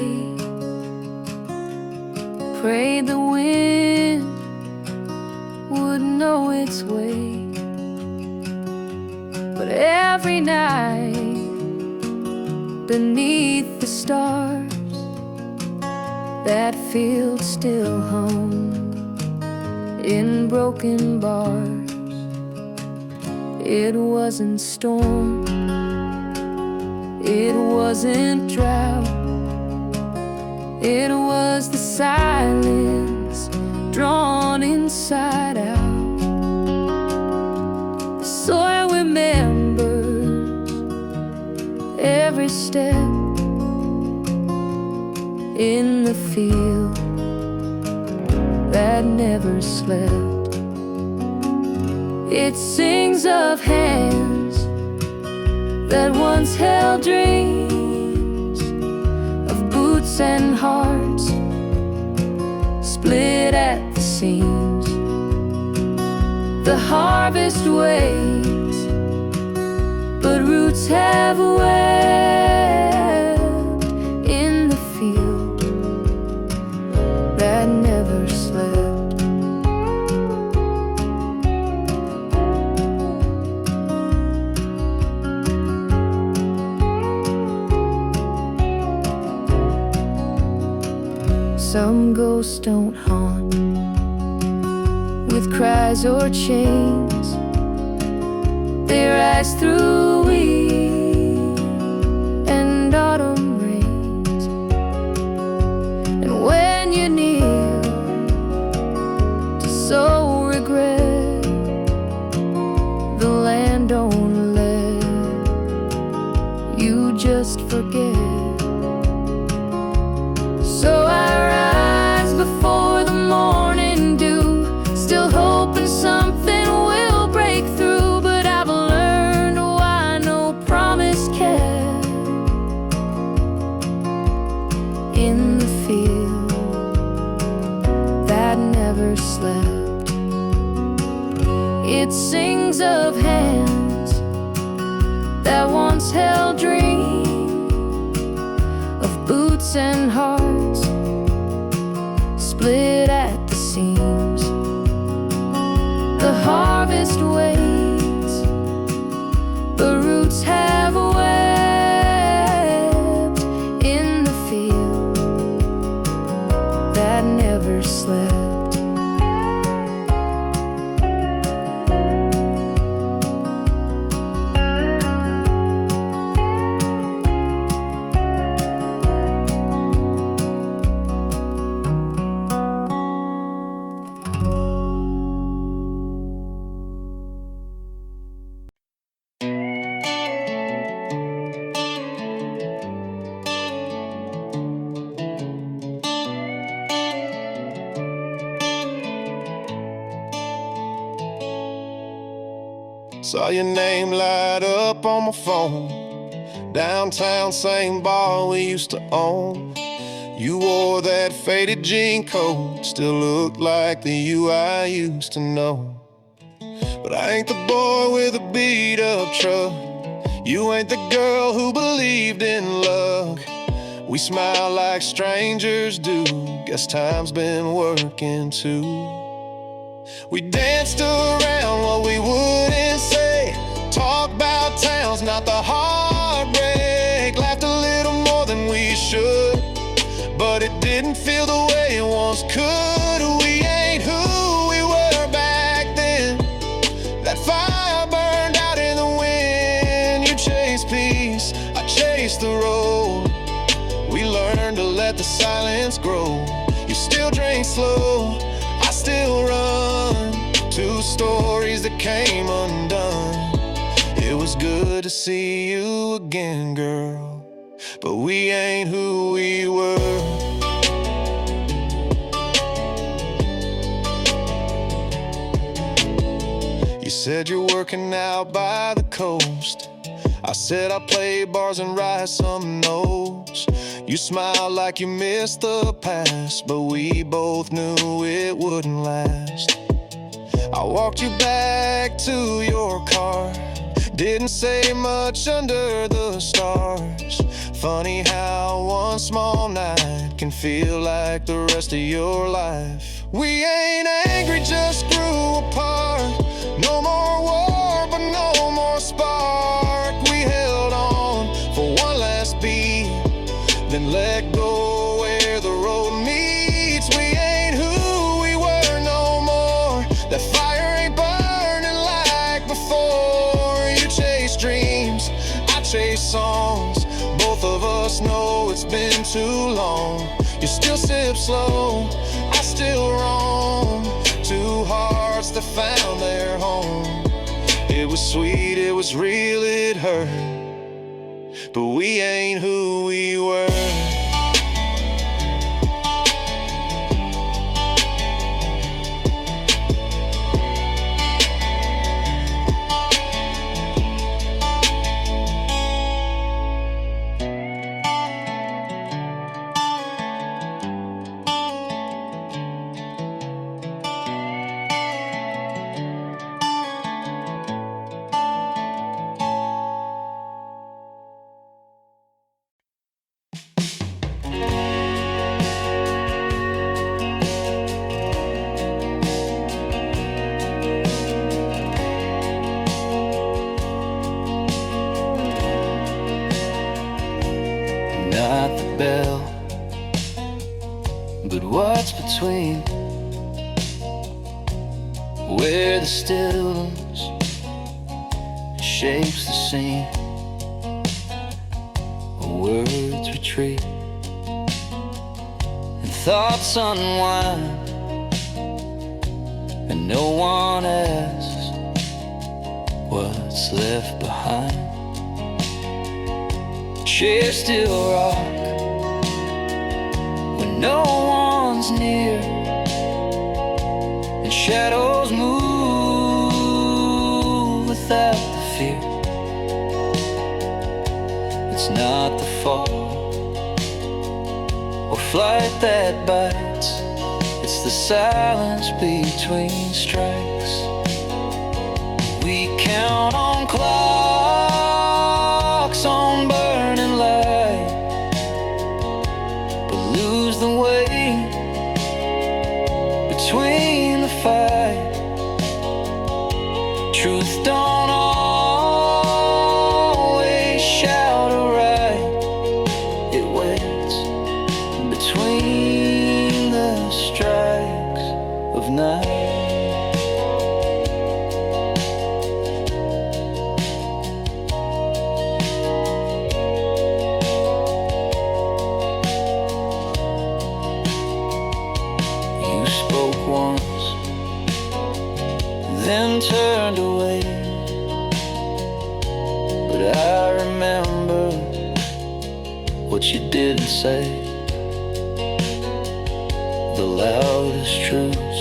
prayed the wind would know its way. But every night beneath the stars, that field still hung in broken bars. It wasn't storm, it wasn't drought, it was the silence drawn inside out. The soil remembers every step in the field that never slept. It sings of hands that once held dreams, of boots and hearts split at the seams. The harvest waits, but roots have wept in the field that never slept. Some ghosts don't haunt with cries or chains, they rise through wheat and autumn rains. And when you kneel to sow regret, the land don't let you just forget. So I rise before the morning dew, still hoping something will break through. But I've learned why no promise kept in the field that never slept. It sings of hands that once held dreams, of boots and hearts split at the seams. The harvest waits, but roots have wept in the field that never slept. Saw your name light up on my phone. Downtown, same bar we used to own. You wore that faded jean coat, still looked like the you I used to know. But I ain't the boy with a beat up truck. You ain't the girl who believed in luck. We smile like strangers do, guess time's been working too. We danced around what we wouldn't say, talk about towns, not the heartbreak. Laughed a little more than we should, but it didn't feel the way it once could. We ain't who we were back then. That fire burned out in the wind. You chased peace, I chased the road. We learned to let the silence grow. You still drink slow, I still run. Two stories that came undone. It was good to see you again, girl, but we ain't who we were. You said you're working out by the coast. I said I play bars and write some notes. You smiled like you missed the past, but we both knew it wouldn't last. I walked you back to your car, didn't say much under the stars. Funny how one small night can feel like the rest of your life. We ain't angry, just grew apart. No more war, but no more spark. We held on for one last beat, then let go where the road meets. We ain't who we were no more. That fire ain't burning like before. You chase dreams, I chase songs. Both of us know it's been too long. You still sip slow, I still roam. Two hearts that found their home. It was sweet, it was real, it hurt, but we ain't who we were. not the bell, but what's between, where the stillness shapes the scene, words retreat and thoughts unwind, and no one asks what's left behind. Chairs still rock when no one's near, and shadows move without the fear. It's not the fall or flight that bites, it's the silence between strikes. We count on clocks on burning light, but lose the way between the fight. Truth don't always shout or right, it waits between the strikes of night. Then turned away, but I remember what you didn't say. The loudest truths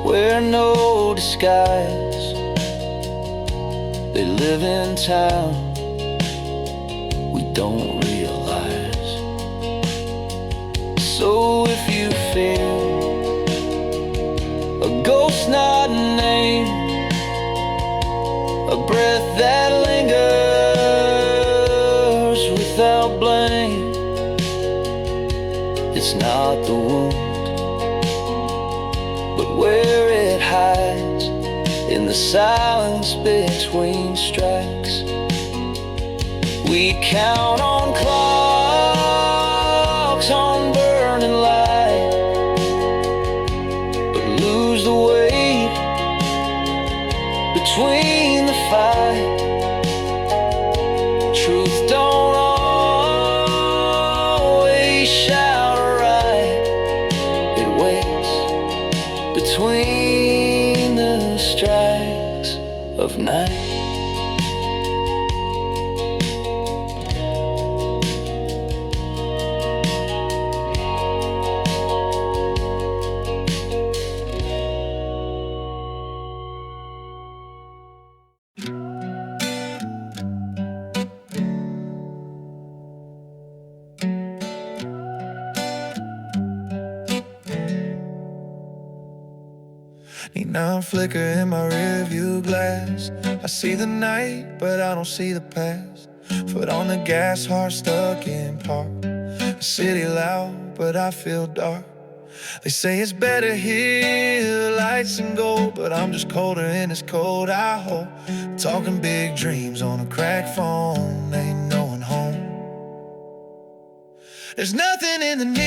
wear no disguise, they live in town we don't realize. So if you feel a ghost not named, a breath that lingers without blame, it's not the wound, but where it hides in the silence between strikes. We count on clocks on burning light, lose the weight between the fight. Truth don't always shout right, it waits between the strikes of night. Neon flicker in my rearview glass. I see the night, but I don't see the past. Foot on the gas, heart stuck in park. The city loud, but I feel dark. They say it's better here, lights and gold, but I'm just colder in this cold I hold. Talking big dreams on a crack phone, ain't no one home. There's nothing in the neon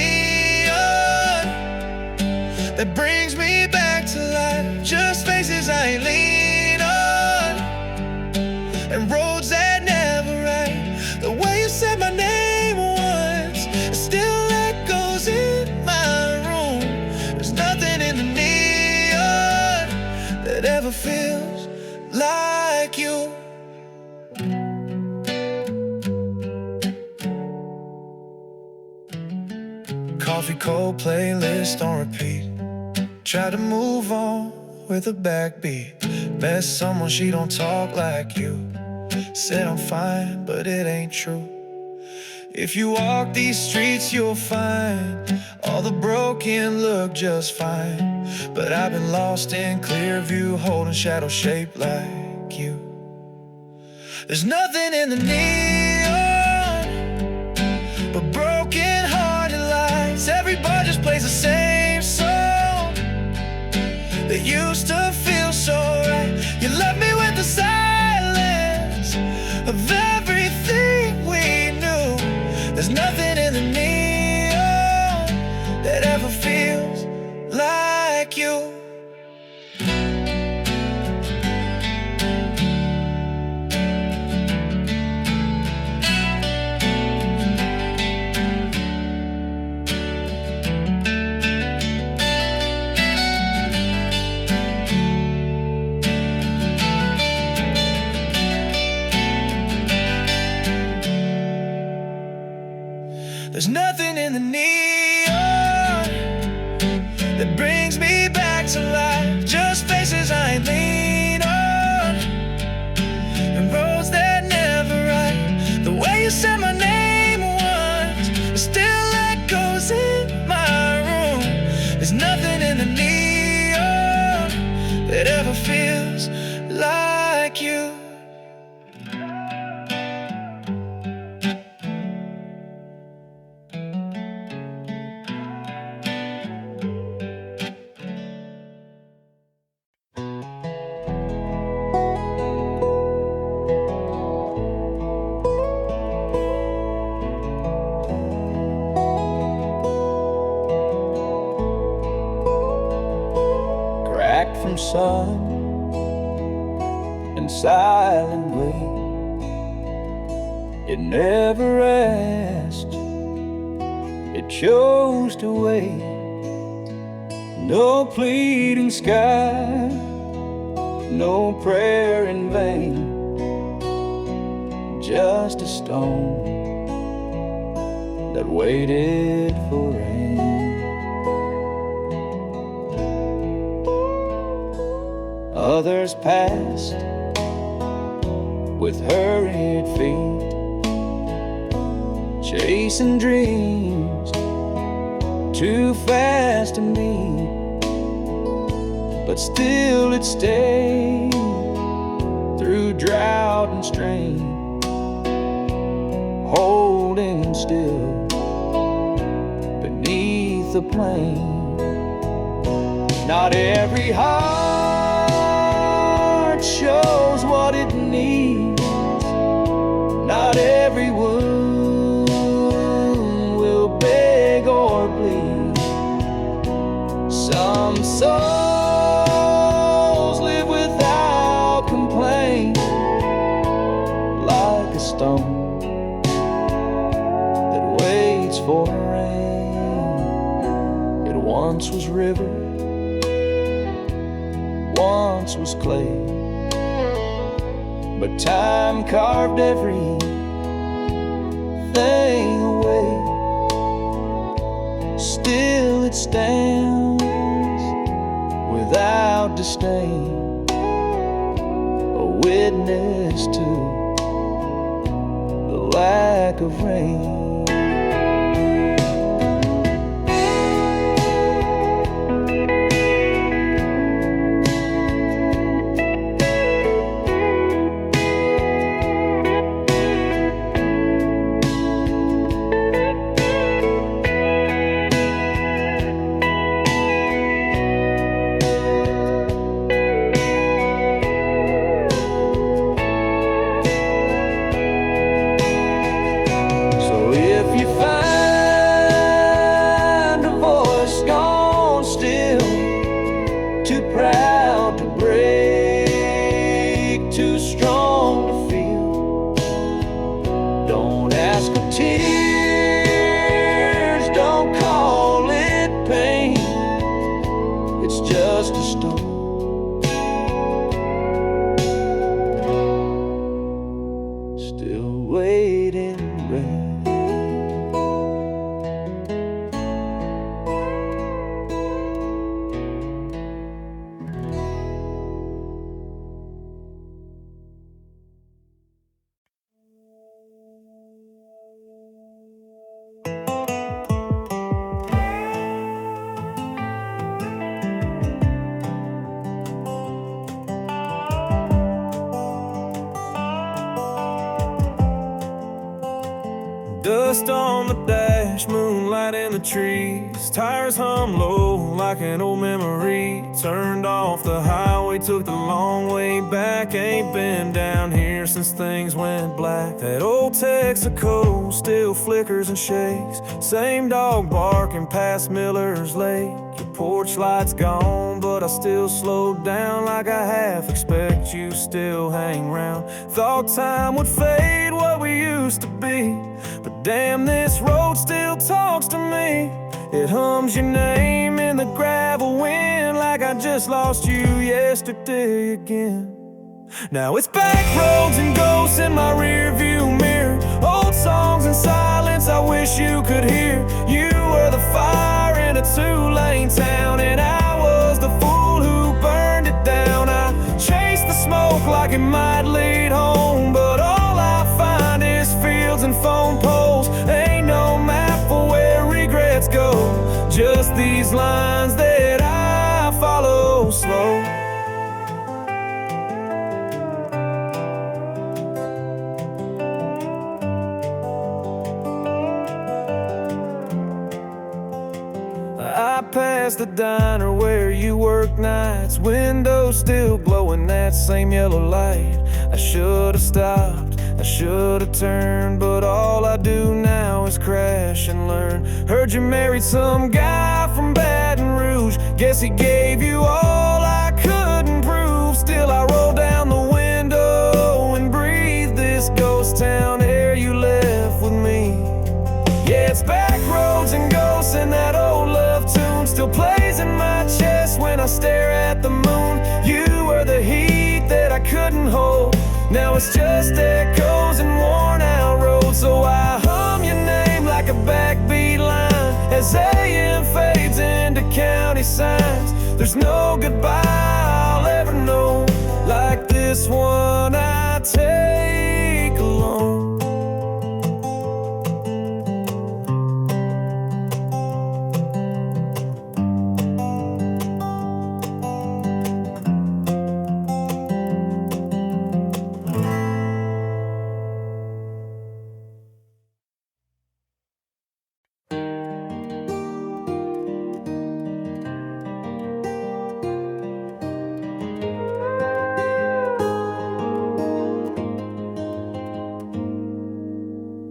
that brings me back to life. Just faces I ain't lean on, and roads that never right. The way you said my name once, it still echoes in my room. There's nothing in the neon that ever feels like you. Coffee, cold playlist on repeat. Try to move on with a backbeat. Met someone, she don't talk like you. Said I'm fine, but it ain't true. If you walk these streets, you'll find all the broken look just fine. But I've been lost in clear view, holding shadow shaped like you. There's nothing in the neon but broken hearted lights. Everybody just plays the same song that used to feel so right. You left me with the silence of everything we knew. There's nothing in the neon that ever feels like you. There's nothing in the neon that brings me back to life. Just faces I ain't lean on, and roads that never ride. The way you said my name once, it still echoes in my room. There's nothing in the neon that ever feels like you. From sun and silent wait, it never asked, it chose to wait. No pleading sky, no prayer in vain, just a stone that waited for rain. Others passed with hurried feet, chasing dreams too fast to meet, but still it stayed through drought and strain, holding still beneath the plain. Not every heart shows what it needs, not every wound will beg or bleed. Some souls live without complaint, like a stone that waits for rain. It once was river, once was clay, but time carved everything away. Still it stands without disdain, a witness to the lack of rain. Dust on the dash, flash, moonlight in the trees. Tires hum low like an old memory. Turned off the highway, took the long way back. Ain't been down here since things went black. That old Texaco still flickers and shakes. Same dog barking past Miller's Lake. Your porch light's gone, but I still slowed down like I half expect you still hang round. Thought time would fade what we used to be, but damn, this road still talks to me. It hums your name in the gravel wind like I just lost you yesterday again. Now it's back roads and ghosts in my rear view mirror. Old songs in silence I wish you could hear. You were the fire in a two-lane town, and I was the fool who burned it down. I chased the smoke like it might lead home, but all I find is fields and phone poles. Ain't no map for where regrets go, just these lines that I follow slow. I passed the diner where you work nights, windows still glowing that same yellow light. I should've stopped, I should've turned, but all I do now is crash and learn. Heard you married some guy from Baton Rouge. Guess he gave you all I couldn't prove. Still I roll down the window and breathe this ghost town air you left with me. Yeah, it's back roads and ghosts, and that old love tune still plays in my chest when I stare at the moon. You were the heat that I couldn't hold. Now it's just echoes and worn out roads. So I hum your name like a backbeat line as AM fades into county signs. There's no goodbye I'll ever know like this one I take alone.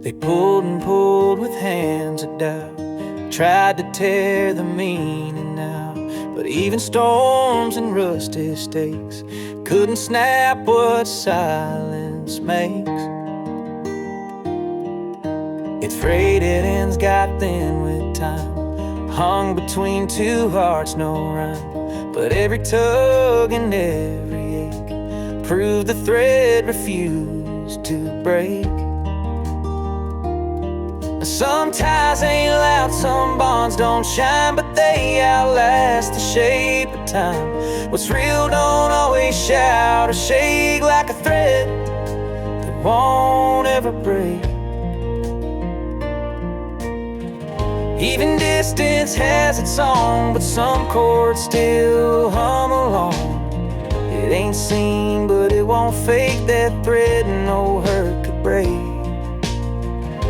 They pulled and pulled with hands of doubt, tried to tear the meaning out, but even storms and rusty stakes couldn't snap what silence makes. Its frayed ends got thin with time, hung between two hearts, no rhyme, but every tug and every ache proved the thread refused to break. Some ties ain't loud, some bonds don't shine, but they outlast the shape of time. What's real don't always shout or shake like a thread that won't ever break. Even distance has its song, but some chords still hum along. It ain't seen, but it won't fake that thread no hurt could break.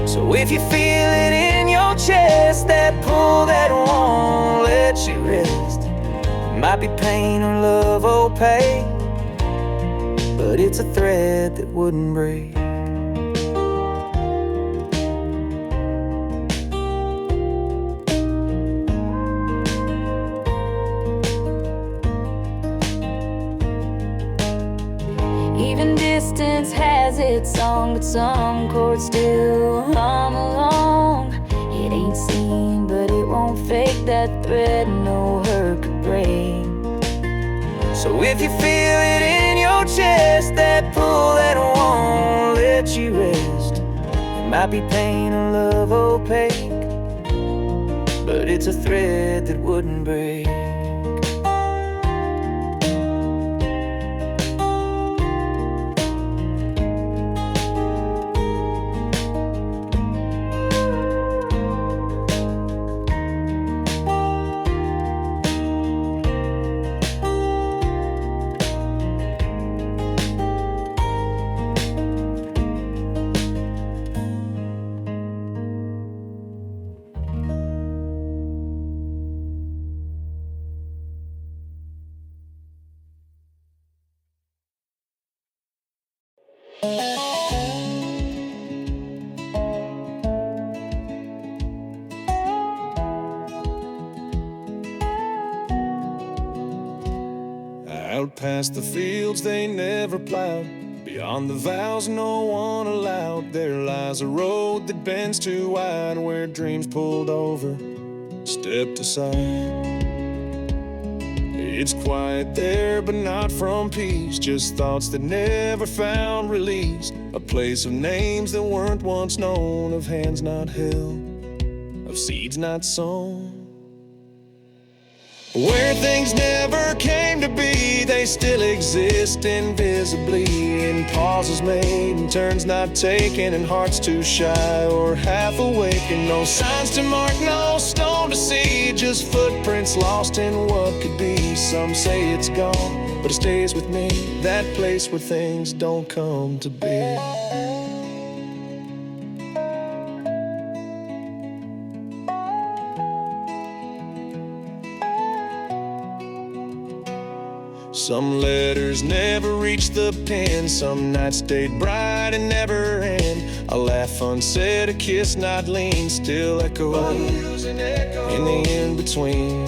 So if you feel it in your chest, that pull that won't let you rest, it might be pain or love opaque, but it's a thread that wouldn't break. Even distance has its song, but some chords still hum along. It ain't seen, but it won't fake that thread no hurt could break. So if you feel it in your chest, that pull that won't let you rest, it might be pain or love opaque, but it's a thread that wouldn't break. Out past the fields they never plowed, beyond the vows no one allowed, there lies a road that bends too wide, where dreams pulled over, stepped aside. It's quiet there, but not from peace, just thoughts that never found release. A place of names that weren't once known, of hands not held, of seeds not sown. Where things never came to be, they still exist invisibly, in pauses made and turns not taken, and hearts too shy or half awakened. No signs to mark, no stone to see, just footprints lost in what could be. Some say it's gone, but it stays with me, that place where things don't come to be. Some letters never reached the pen, some nights stayed bright and never end. A laugh unsaid, a kiss not lean, still echo in the in-between.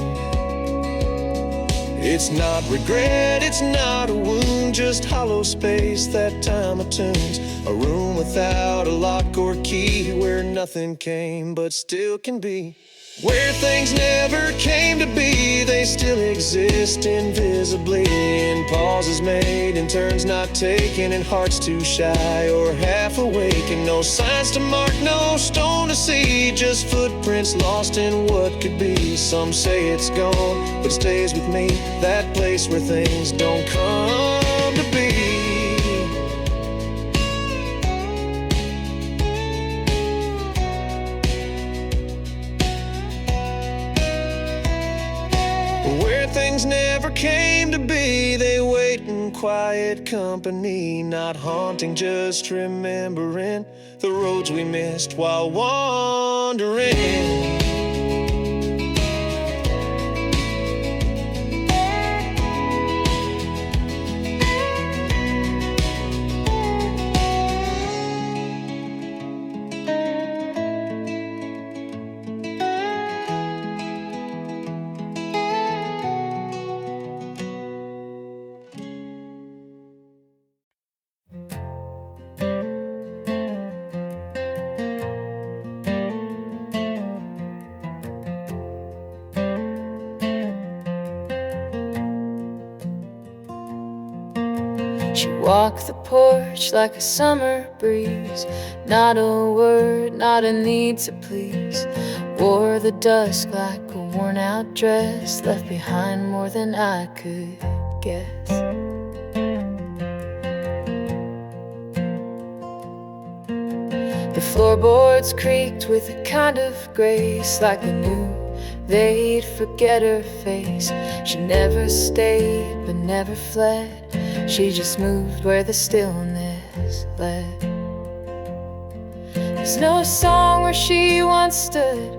It's not regret, it's not a wound, just hollow space that time attunes. A room without a lock or key, where nothing came but still can be. Where things never came to be, they still exist invisibly, in pauses made and turns not taken, and hearts too shy or half awakened. No signs to mark, no stone to see, just footprints lost in what could be. Some say it's gone, but it stays with me, that place where things don't come to be. Where things never came to be, they wait in quiet company, not haunting, just remembering the roads we missed while wandering. She walked the porch like a summer breeze, not a word, not a need to please. Wore the dusk like a worn out dress, left behind more than I could guess. The floorboards creaked with a kind of grace, like they knew they'd forget her face. She never stayed but never fled, she just moved where the stillness led. There's no song where she once stood,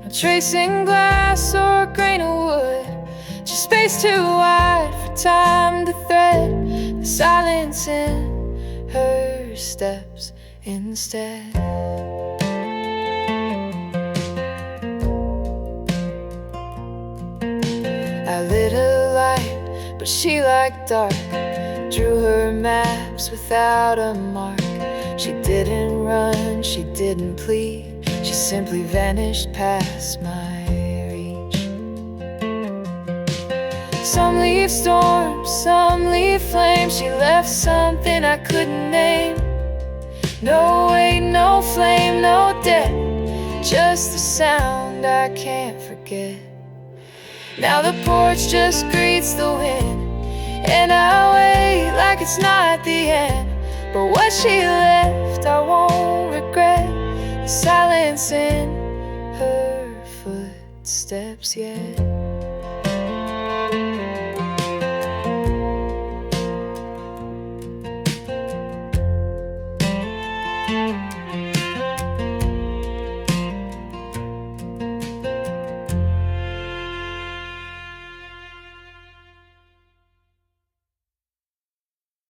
no tracing glass or grain of wood, just space too wide for time to thread the silence in her steps instead. I lit a light, but she liked dark, drew her maps without a mark. She didn't run, she didn't plead, she simply vanished past my reach. Some leave storms, some leave flames, she left something I couldn't name. No weight, no flame, no debt, just the sound I can't forget. Now the porch just greets the wind, and I wait like it's not the end. But what she left I won't regret, the silence in her footsteps yet.